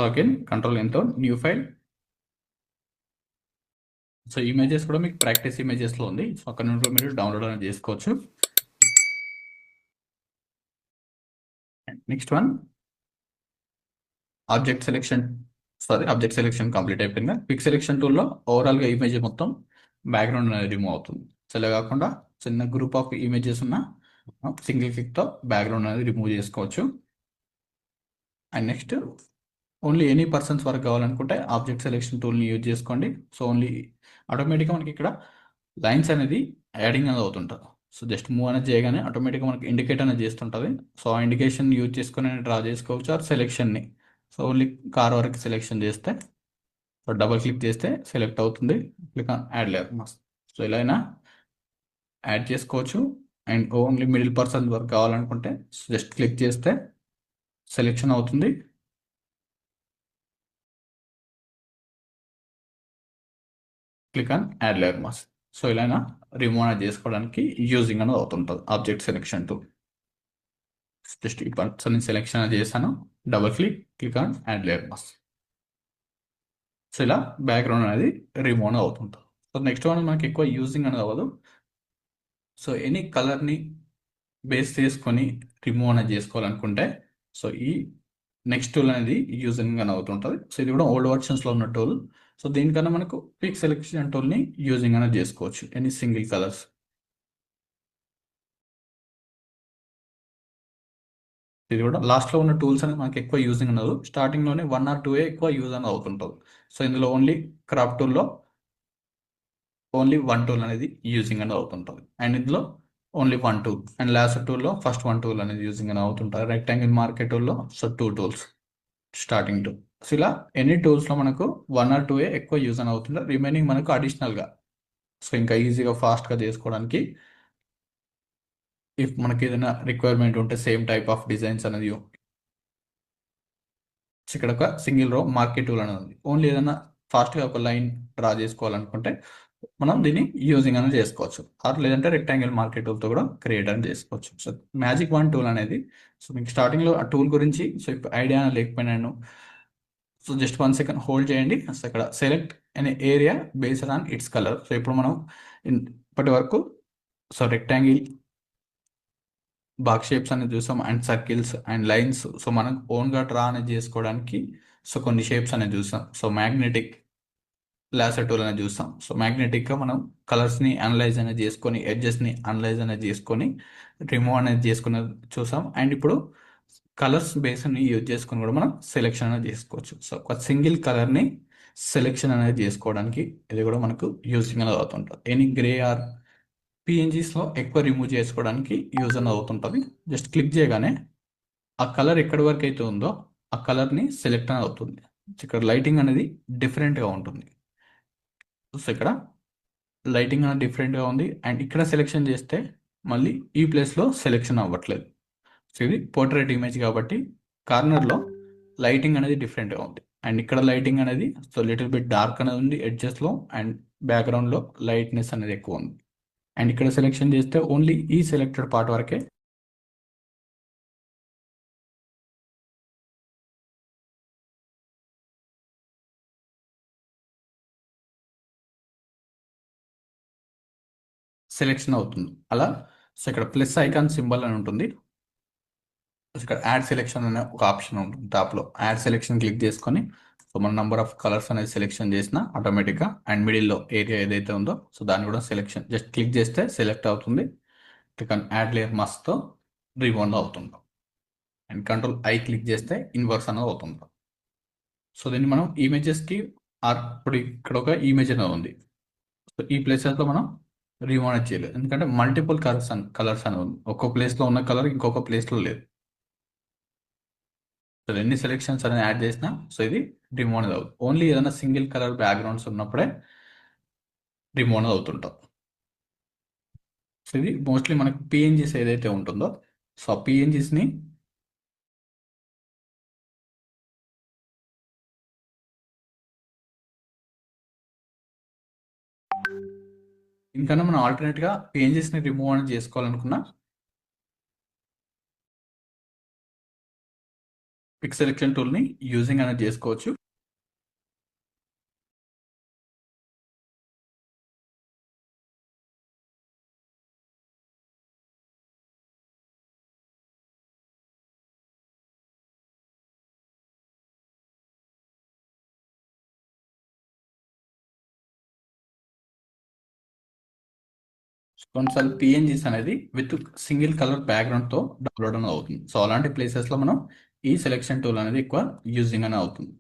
అగైన్ కంట్రోల్ ఎంతో న్యూ ఫైల్. సో ఇమేజెస్ కూడా మీకు ప్రాక్టీస్ ఇమేజెస్లో ఉంది. సో అక్కడ నుండి మీరు డౌన్లోడ్ అనేది చేసుకోవచ్చు. Next one object selection complete అయిపోయింది. క్విక్ సెలెక్షన్ టూల్లో ఓవరాల్గా ఇమేజ్ మొత్తం బ్యాక్గ్రౌండ్ అనేది రిమూవ్ అవుతుంది. సో ఇలా కాకుండా చిన్న గ్రూప్ ఆఫ్ ఇమేజెస్ ఉన్న సింగిల్ క్లిక్తో బ్యాక్గ్రౌండ్ అనేది రిమూవ్ చేసుకోవచ్చు. And next only any persons వరకు కావాలనుకుంటే ఆబ్జెక్ట్ సెలెక్షన్ టూల్ని యూజ్ చేసుకోండి. సో ఓన్లీ ఆటోమేటిక్గా మనకి ఇక్కడ లైన్స్ అనేది యాడింగ్ అనేది అవుతుంటుంది. సో జస్ట్ మూవ్ అనేది చేయగానే ఆటోమేటిక్గా మనకి ఇండికేట్ అనేది చేస్తుంటుంది. సో ఆ ఇండికేషన్ యూజ్ చేసుకొని డ్రా చేసుకోవచ్చు ఆ సెలెక్షన్ని. సో ఓన్లీ కార్ వరకు సెలెక్షన్ చేస్తే సో డబల్ క్లిక్ చేస్తే సెలెక్ట్ అవుతుంది. Click on add layer mask. So ఇలా అయినా యాడ్ చేసుకోవచ్చు. అండ్ ఓన్లీ మిడిల్ పర్సన్ వరకు కావాలనుకుంటే జస్ట్ క్లిక్ చేస్తే సెలెక్షన్ అవుతుంది. Click on add layer mask. So ఇలా రిమూవ్ అనేది చేసుకోవడానికి యూజింగ్ అనేది అవుతుంటుంది ఆబ్జెక్ట్ సెలెక్షన్ టూల్. జస్ట్ ఈ పర్సన్ సెలెక్షన్ చేశాను, double click on add layer mask. So ఇలా బ్యాక్గ్రౌండ్ అనేది రిమూవ్ అవుతుంటుంది. సో నెక్స్ట్ వన్ మనకి ఎక్కువ యూజింగ్ అనేది అవ్వదు. సో ఎనీ కలర్ని బేస్ చేసుకొని రిమూవ్ అనేది చేసుకోవాలనుకుంటే సో ఈ నెక్స్ట్ టూల్ అనేది యూజింగ్ అని అవుతుంటుంది. సో ఇది కూడా ఓల్డ్ వర్షన్స్లో ఉన్న టూల్. సో దీనికన్నా మనకు క్విక్ సెలెక్షన్ టూల్ని యూజింగ్ అనేది చేసుకోవచ్చు ఎనీ సింగిల్ కలర్స్. ఇది కూడా లాస్ట్లో ఉన్న టూల్స్ అనేది మనకి ఎక్కువ యూజింగ్ ఉండదు. స్టార్టింగ్లోనే 1 or 2 ఎక్కువ యూజ్ అనేది అవుతుంటుంది. సో ఇందులో ఓన్లీ క్రాఫ్ట్ టూల్లో ఓన్లీ 1 టూల్ అనేది యూజింగ్ అనేది అవుతుంటుంది. అండ్ ఇందులో ఓన్లీ 1 టూల్. అండ్ లాస్ట్ టూల్లో ఫస్ట్ 1 టూల్ అనేది యూజింగ్ అనేది అవుతుంటుంది. రెక్టాంగిల్ మార్కెట్ టూల్లో so 2 tools starting two. So ఇలా ఎనీ టూల్స్లో మనకు 1 or 2 ఎక్కువ యూజ్ అని అవుతుంది. రిమైనింగ్ మనకు అడిషనల్గా సో ఇంకా ఈజీగా ఫాస్ట్గా చేసుకోవడానికి ఇఫ్ మనకి ఏదైనా రిక్వైర్మెంట్ ఉంటే సేమ్ టైప్ ఆఫ్ డిజైన్స్ అనేది ఇక్కడ ఒక సింగిల్ రో మార్కెట్ టూల్ అనేది ఉంది. ఓన్లీ ఏదైనా ఫాస్ట్గా ఒక లైన్ డ్రా చేసుకోవాలనుకుంటే మనం దీన్ని యూజింగ్ అనేది చేసుకోవచ్చు. ఆర్ లేదంటే రెక్టాంగిల్ మార్కెట్ టూల్తో కూడా క్రియేట్ అని చేసుకోవచ్చు. సో మ్యాజిక్ వన్ టూల్ అనేది సో మీకు స్టార్టింగ్లో ఆ టూల్ గురించి సో ఇప్పుడు ఐడియా లేకపోయినాను. సో జస్ట్ 1 సెకండ్ హోల్డ్ చేయండి. సో ఇక్కడ సెలెక్ట్ అనే area based on its colour. So ఇప్పుడు మనం ఇప్పటి వరకు సో రెక్టాంగిల్ బాక్స్ షేప్స్ అనేది చూసాం and circles and lines. So మనం ఓన్గా డ్రా అనేది చేసుకోవడానికి సో కొన్ని షేప్స్ అనేది చూసాం. సో మ్యాగ్నెటిక్ లాసర్ టూల్ అనేది చూస్తాం. సో మ్యాగ్నెటిక్గా మనం కలర్స్ని అనలైజ్ అనేది చేసుకొని ఎడ్జెస్ని అనలైజ్ అనేది చేసుకొని రిమూవ్ అనేది చేసుకుని చూసాం. అండ్ ఇప్పుడు కలర్స్ బేస్ని యూజ్ చేసుకొని కూడా మనం సెలెక్షన్ అనేది చేసుకోవచ్చు. సో ఒక సింగిల్ కలర్ని సెలెక్షన్ అనేది చేసుకోవడానికి ఇది కూడా మనకు యూజింగ్ అనేది అవుతుంటుంది. ఎనీ గ్రే ఆర్ పిఎన్జీస్లో ఎక్కువ రిమూవ్ చేసుకోవడానికి యూజ్ అనేది అవుతుంటుంది. జస్ట్ క్లిక్ చేయగానే ఆ కలర్ ఎక్కడి వరకు అయితే ఉందో ఆ కలర్ని సెలెక్ట్ అనేది అవుతుంది. ఇక్కడ లైటింగ్ అనేది డిఫరెంట్గా ఉంటుంది. సో ఇక్కడ లైటింగ్ అనేది డిఫరెంట్గా ఉంది. అండ్ ఇక్కడ సెలెక్షన్ చేస్తే మళ్ళీ ఈ ప్లేస్లో సెలెక్షన్ అవ్వట్లేదు. సో ఇది పోర్ట్రేట్ ఇమేజ్ కాబట్టి కార్నర్లో లైటింగ్ అనేది డిఫరెంట్గా ఉంది. అండ్ ఇక్కడ లైటింగ్ అనేది సో లిటిల్ బిట్ డార్క్ అనేది ఉంది ఎడ్జెస్లో. అండ్ బ్యాక్గ్రౌండ్లో లైట్నెస్ అనేది ఎక్కువ ఉంది. అండ్ ఇక్కడ సెలెక్షన్ చేస్తే ఓన్లీ ఈ సెలెక్టెడ్ పార్ట్ వరకే సెలెక్షన్ అవుతుంది. అలా సో ఇక్కడ ప్లస్ ఐకాన్ సింబల్ అని ఉంటుంది. ఇక్కడ యాడ్ సెలెక్షన్ అనే ఒక ఆప్షన్ ఉంటుంది టాప్లో. యాడ్ సెలెక్షన్ క్లిక్ చేసుకొని సో మన నెంబర్ ఆఫ్ కలర్స్ అనేది సెలెక్షన్ చేసిన ఆటోమేటిక్గా అండ్ మిడిల్లో ఏరియా ఏదైతే ఉందో సో దాన్ని కూడా సెలెక్షన్ జస్ట్ క్లిక్ చేస్తే సెలెక్ట్ అవుతుంది. క్లిక్ ఆన్ యాడ్ లేయర్ మాస్క్తో రిమూవ్ అవుతుంది. అండ్ కంట్రోల్ ఐ క్లిక్ చేస్తే ఇన్వర్స్ అనేది అవుతుంది. సో దీన్ని మనం ఇమేజెస్కి ఇప్పుడు ఇక్కడ ఒక ఇమేజ్ అనేది ఉంది. సో ఈ ప్లేసెస్లో మనం రిమూవ్ చేయలేదు, ఎందుకంటే మల్టిపుల్ కలర్స్ అని ఉంది, ఒక్కో ప్లేస్లో ఉన్న కలర్ ఇంకొక ప్లేస్లో లేదు. సో ఎన్ని సెలెక్షన్స్ అనేది యాడ్ చేసినా సో ఇది రిమూవ్ అనేది అవుతుంది. ఓన్లీ ఏదైనా సింగిల్ కలర్ బ్యాక్గ్రౌండ్స్ ఉన్నప్పుడే రిమూవ్ అనేది అవుతుంటాం. సో ఇది మోస్ట్లీ మనకు పిఎన్జీస్ ఏదైతే ఉంటుందో సో ఆ పిఎన్జీస్ని ఇంకా మనం ఆల్టర్నేట్గా పిఎన్జీస్ని రిమూవ్ అనేది చేసుకోవాలనుకున్నా పిక్ సెలెక్షన్ టూల్ని యూజింగ్ అనేది చేసుకోవచ్చు. కొన్నిసార్లు పిఎన్జీస్ అనేది విత్ సింగిల్ కలర్ బ్యాక్గ్రౌండ్తో డౌన్లోడ్ అనేది అవుతుంది. సో అలాంటి ప్లేసెస్లో మనం ఈ సెలెక్షన్ టూల్ అనేది ఎక్కువ యూజింగ్ అనేది అవుతుంది.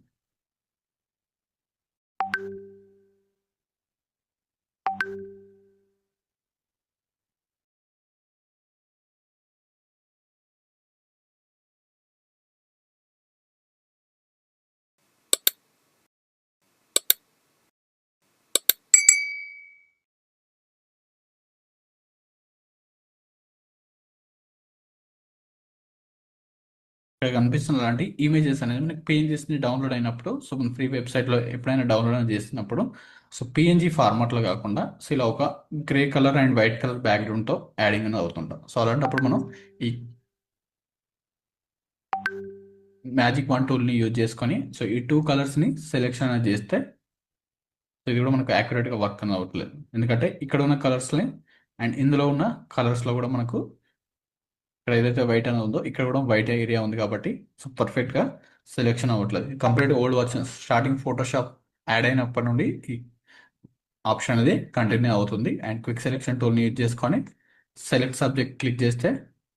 ఇక్కడ కనిపిస్తున్న లాంటి ఇమేజెస్ అనేది మనకి పిఎన్జీస్ని డౌన్లోడ్ అయినప్పుడు సో మన ఫ్రీ వెబ్సైట్లో ఎప్పుడైనా డౌన్లోడ్ అనేది చేసినప్పుడు సో పిఎన్జీ ఫార్మాట్లో కాకుండా సో ఇలా ఒక grey colour and white colour బ్యాక్గ్రౌండ్తో యాడింగ్ అనేది అవుతుంటాం. సో అలాంటప్పుడు మనం ఈ మ్యాజిక్ వన్ టూల్ని యూజ్ చేసుకొని సో ఈ టూ కలర్స్ని సెలెక్షన్ అనేది చేస్తే సో ఇది కూడా మనకు యాక్యురేట్గా వర్క్ అనేది అవ్వట్లేదు, ఎందుకంటే ఇక్కడ ఉన్న కలర్స్ని అండ్ ఇందులో ఉన్న కలర్స్లో కూడా మనకు ఇక్కడ ఏదైతే వైట్ అనేది ఉందో ఇక్కడ కూడా వైట్ ఏరియా ఉంది కాబట్టి సో పర్ఫెక్ట్గా సెలెక్షన్ అవ్వట్లేదు. Complete old version starting Photoshop add అయినప్పటి నుండి ఈ ఆప్షన్ అనేది కంటిన్యూ అవుతుంది. అండ్ క్విక్ సెలెక్షన్ టూల్ని యూజ్ చేసుకొని సెలెక్ట్ సబ్జెక్ట్ క్లిక్ చేస్తే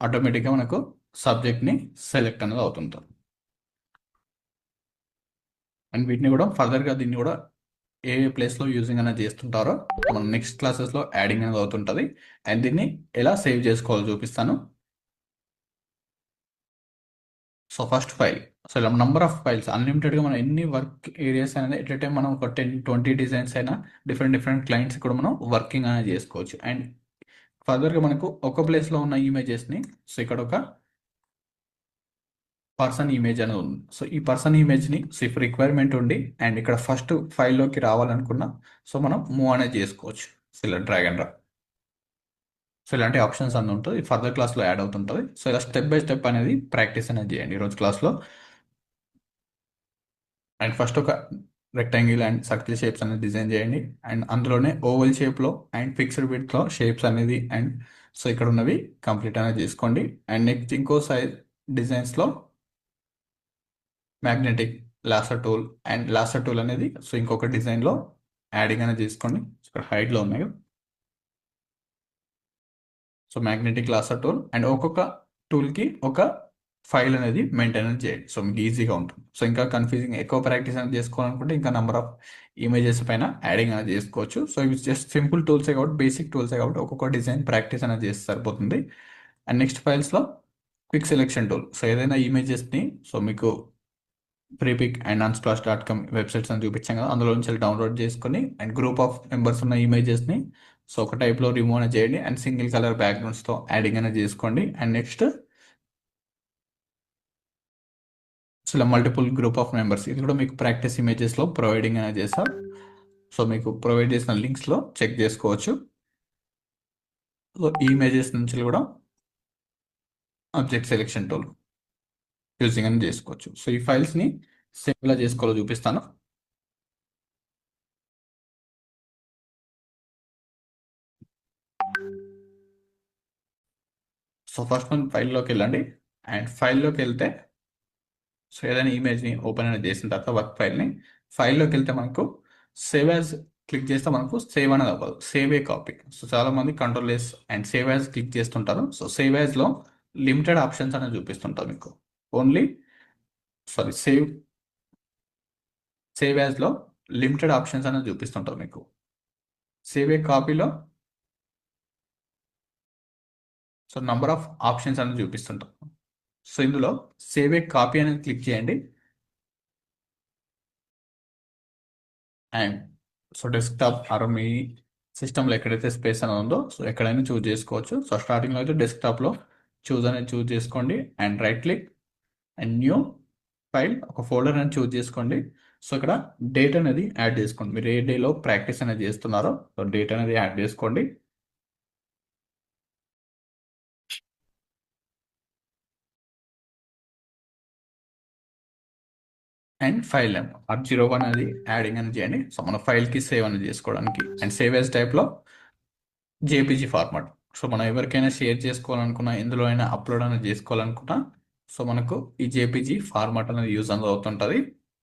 ఆటోమేటిక్గా మనకు సబ్జెక్ట్ని సెలెక్ట్ అనేది అవుతుంటుంది. అండ్ వీటిని కూడా ఫర్దర్గా దీన్ని కూడా ఏ ప్లేస్లో యూజింగ్ అనేది చేస్తుంటారో మనం నెక్స్ట్ క్లాసెస్లో యాడింగ్ అనేది అవుతుంటుంది. అండ్ దీన్ని ఎలా సేవ్ చేసుకోవాలో చూపిస్తాను. సో ఫస్ట్ ఫైల్, సో ఇలా నంబర్ ఆఫ్ ఫైల్స్ అన్లిమిటెడ్గా మనం ఎన్ని వర్క్ ఏరియాస్ అనేది ఎట్ ఎ టైం మనం ఒక 10-20 డిజైన్స్ అయినా డిఫరెంట్ డిఫరెంట్ క్లయింట్స్ కూడా మనం వర్కింగ్ అనేది చేసుకోవచ్చు. అండ్ ఫర్దర్గా మనకు ఒక ప్లేస్లో ఉన్న ఇమేజెస్ని సో ఇక్కడ ఒక పర్సన్ ఇమేజ్ అనేది ఉంది. సో ఈ పర్సన్ ఇమేజ్ని సో ఇఫ్ రిక్వైర్మెంట్ ఉండి అండ్ ఇక్కడ ఫస్ట్ ఫైల్లోకి రావాలనుకున్నా సో మనం మూవ్ అనేది చేసుకోవచ్చు. సో ఇలా డ్రాగ్ అండ్ డ్రాప్, సో ఇలాంటి ఆప్షన్స్ అన్నీ ఉంటుంది, ఫర్దర్ క్లాస్లో యాడ్ అవుతుంటుంది. సో ఇలా స్టెప్ బై స్టెప్ అనేది ప్రాక్టీస్ అనేది చేయండి ఈరోజు క్లాస్లో. అండ్ ఫస్ట్ ఒక రెక్టాంగిల్ అండ్ సర్కిల్ షేప్స్ అనేది డిజైన్ చేయండి. అండ్ అందులోనే ఓవల్ షేప్లో అండ్ ఫిక్స్డ్ విడ్త్లో షేప్స్ అనేది అండ్ సో ఇక్కడ ఉన్నవి కంప్లీట్ అనేది చేసుకోండి. అండ్ నెక్స్ట్ ఇంకో సైజ్ డిజైన్స్లో magnetic lasso tool and lasso tool అనేది సో ఇంకొక డిజైన్లో యాడింగ్ అనేది చేసుకోండి. ఇక్కడ హైట్లో ఉన్నాయి కదా. So magnetic lasso tool and ఒక్కొక్క టూల్కి ఒక ఫైల్ అనేది మెయింటైన్ చేయండి సో మీకు ఈజీగా ఉంటుంది. సో ఇంకా కన్ఫ్యూజింగ్ ఎక్కువ ప్రాక్టీస్ అనేది చేసుకోవాలనుకుంటే ఇంకా నెంబర్ ఆఫ్ ఇమేజెస్ పైన యాడింగ్ అనేది చేసుకోవచ్చు. సో ఇవి జస్ట్ సింపుల్ టూల్సే కాబట్టి బేసిక్ టూల్సే కాబట్టి ఒక్కొక్క డిజైన్ ప్రాక్టీస్ అనేది చేస్తే సరిపోతుంది. అండ్ నెక్స్ట్ ఫైల్స్లో క్విక్ సెలెక్షన్ టూల్, సో ఏదైనా ఇమేజెస్ని సో మీకు ఫ్రీపిక్ అండ్ unsplash.com వెబ్సైట్స్ అని చూపించాం కదా, అందులో నుంచి డౌన్లోడ్ చేసుకొని అండ్ గ్రూప్ ఆఫ్ మెంబర్స్ ఉన్న ఇమేజెస్ని సో ఒక టైప్లో రిమూవ్ అనేది చేయండి అండ్ సింగిల్ కలర్ బ్యాక్గ్రౌండ్స్తో యాడింగ్ అనేది చేసుకోండి. అండ్ నెక్స్ట్ సో ఇలా మల్టిపుల్ గ్రూప్ ఆఫ్ మెంబర్స్ ఇది కూడా మీకు ప్రాక్టీస్ ఇమేజెస్లో ప్రొవైడింగ్ అనేది చేస్తారు. సో మీకు ప్రొవైడ్ చేసిన లింక్స్లో చెక్ చేసుకోవచ్చు. సో ఈ ఇమేజెస్ నుంచి కూడా ఆబ్జెక్ట్ సెలెక్షన్ టూల్ యూజింగ్ అని చేసుకోవచ్చు. సో ఈ ఫైల్స్ని సింపుల్గా చేసుకోవాలో చూపిస్తాను. సో ఫస్ట్ మనం ఫైల్లోకి వెళ్ళండి అండ్ ఫైల్లోకి వెళ్తే సో ఏదైనా ఇమేజ్ని ఓపెన్ అనేది చేసిన తర్వాత వర్క్ ఫైల్లోకి వెళ్తే మనకు సేవ్ యాజ్ క్లిక్ చేస్తే మనకు సేవ్ అనేది అవ్వదు, సేవ్ ఏ కాపీ. సో చాలా మంది control S and save as click చేస్తుంటారు. సో సేవ్ యాజ్లో లిమిటెడ్ ఆప్షన్స్ అనేది చూపిస్తుంటారు మీకు. ఓన్లీ సారీ సేవ్ యాజ్లో లిమిటెడ్ ఆప్షన్స్ అనేది చూపిస్తుంటారు మీకు. సేవ్ ఏ కాపీలో సో నంబర్ ఆఫ్ ఆప్షన్స్ అనేది చూపిస్తుంటాం. సో ఇందులో సేవ్ ఏ కాపీ అనేది క్లిక్ చేయండి. అండ్ సో డెస్క్టాప్ ఆర్ మీ సిస్టంలో ఎక్కడైతే స్పేస్ అనేది ఉందో సో ఎక్కడైనా చూస్ చేసుకోవచ్చు. సో స్టార్టింగ్లో అయితే డెస్క్టాప్లో చూస్ చేసుకోండి and right click and new file ఒక ఫోల్డర్ అనేది చూస్ చేసుకోండి. సో ఇక్కడ డేట్ అనేది యాడ్ చేసుకోండి. మీరు ఏ డేలో ప్రాక్టీస్ అనేది చేస్తున్నారో సో డేట్ అనేది యాడ్ చేసుకోండి. అండ్ ఫైల్ నేమ్ R01 అనేది యాడింగ్ అనేది చేయండి. సో మన ఫైల్కి సేవ్ అనేది చేసుకోవడానికి అండ్ సేవ్ యాజ్ టైప్లో జేపీజీ ఫార్మాట్. సో మనం ఎవరికైనా షేర్ చేసుకోవాలనుకున్నా ఎందులో అయినా అప్లోడ్ అనేది చేసుకోవాలనుకున్నా సో మనకు ఈ జేపీజీ ఫార్మాట్ అనేది యూజ్ అనేది అవుతుంటుంది.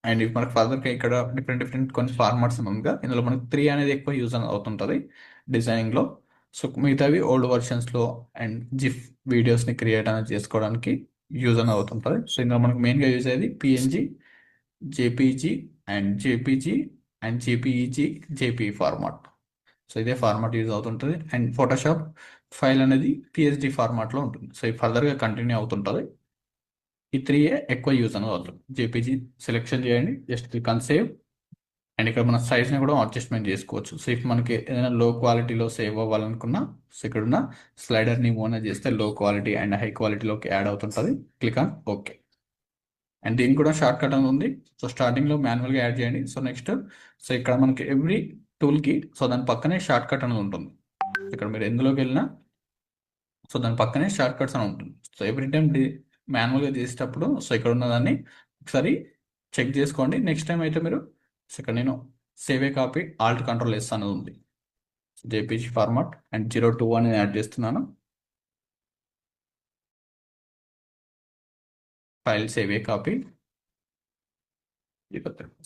అండ్ ఇప్పుడు మనకు ఫర్దర్గా ఇక్కడ డిఫరెంట్ డిఫరెంట్ కొన్ని ఫార్మాట్స్ ఉందిగా ఇందులో మనకు 3 అనేది ఎక్కువ యూజ్ అనేది అవుతుంటుంది డిజైనింగ్లో. సో మిగతావి ఓల్డ్ వర్షన్స్లో అండ్ జిఫ్ వీడియోస్ని క్రియేట్ అనేది చేసుకోవడానికి యూజ్ అనేది అవుతుంటుంది. సో ఇందులో మనకు మెయిన్గా యూజ్ అయ్యేది PNG, JPG and JPG and JPEG, JP format. So ఇదే ఫార్మాట్ యూజ్ అవుతుంటుంది. అండ్ ఫోటోషాప్ ఫైల్ అనేది పిఎస్డి ఫార్మాట్లో ఉంటుంది. సో ఇది ఫర్దర్గా కంటిన్యూ అవుతుంటుంది. ఈ 3 ఎక్కువ యూజ్ అనేది అవుతుంది. జేపీజీ సెలెక్షన్ చేయండి, just click on save. And ఇక్కడ మన సైజ్ని కూడా అడ్జస్ట్మెంట్ చేసుకోవచ్చు. సో ఇఫ్ మనకి ఏదైనా లో క్వాలిటీలో సేవ్ అవ్వాలనుకున్నా సో ఇక్కడ ఉన్న స్లైడర్ని మూవ్ అనేది చేస్తే లో క్వాలిటీ అండ్ హై క్వాలిటీలోకి యాడ్ అవుతుంటుంది. Click on okay. అండ్ దీనికి కూడా షార్ట్ కట్ అని ఉంది. సో స్టార్టింగ్లో మాన్యువల్గా యాడ్ చేయండి. సో నెక్స్ట్ సో ఇక్కడ మనకి ఎవ్రీ టూల్కి సో దాని పక్కనే షార్ట్ కట్ అనేది ఉంటుంది. ఇక్కడ మీరు ఎందులోకి వెళ్ళినా సో దాని పక్కనే షార్ట్ కట్స్ అని ఉంటుంది. సో ఎవ్రీ టైం మాన్యువల్గా చేసేటప్పుడు సో ఇక్కడ ఉన్న దాన్ని ఒకసారి చెక్ చేసుకోండి. నెక్స్ట్ టైం అయితే మీరు సో ఇక్కడ నేను సేవ్ ఏ కాపీ Alt+Ctrl+S అనేది ఉంది. జేపీజీ ఫార్మాట్ అండ్ 02 అనేది యాడ్ చేస్తున్నాను. File save a copy.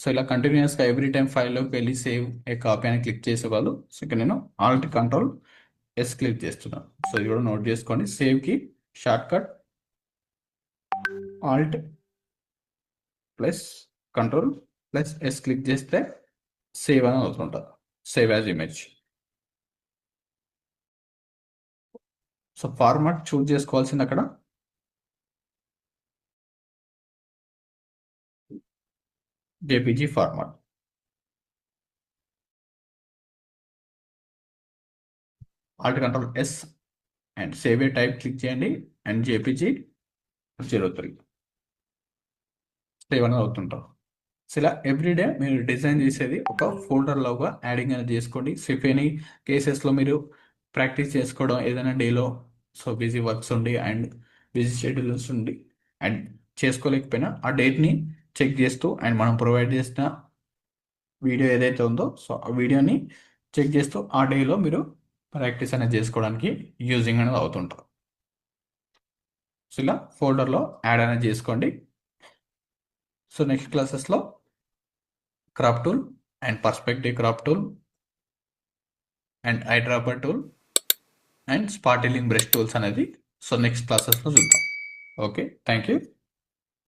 So ఇలా కంటిన్యూస్గా ఎవ్రీ టైం ఫైల్లోకి వెళ్ళి సేవ్ ఏ కాపీ అని క్లిక్ చేసేవాళ్ళు. సో ఇక్కడ నేను Alt+Ctrl+S క్లిక్ చేస్తున్నాను. సో ఇది కూడా నోట్ చేసుకోండి. సేవ్కి షార్ట్ కట్ Alt+Ctrl+S క్లిక్ చేస్తే సేవ్ అని అవుతుంటుంది. Save as image. So format choose చేసుకోవాల్సింది అక్కడ JPG format. Alt+Ctrl+S and save a type click చేయండి అండ్ జేపీజీ 03 సేవ్ అనేది అవుతుంటాం. సో ఇలా ఎవ్రీడే మీరు డిజైన్ చేసేది ఒక ఫోల్డర్ లాగా యాడింగ్ అనేది చేసుకోండి. సో ఇఫ్ ఎనీ కేసెస్లో మీరు ప్రాక్టీస్ చేసుకోవడం ఏదైనా డేలో సో బిజీ వర్క్స్ ఉండి అండ్ బిజీ షెడ్యూల్స్ ఉండి అండ్ చేసుకోలేకపోయినా ఆ డేట్ని చెక్ చేస్తూ అండ్ మనం ప్రొవైడ్ చేసిన వీడియో ఏదైతే ఉందో సో ఆ వీడియోని చెక్ చేస్తూ ఆ డేలో మీరు ప్రాక్టీస్ అనేది చేసుకోవడానికి యూజింగ్ అనేది అవుతుంటారు. సో ఇలా ఫోల్డర్లో యాడ్ అనేది చేసుకోండి. సో నెక్స్ట్ క్లాసెస్లో crop tool and perspective crop tool and eyedropper tool and spot healing brush tools అనేది సో నెక్స్ట్ క్లాసెస్లో చూద్దాం. Okay, thank you.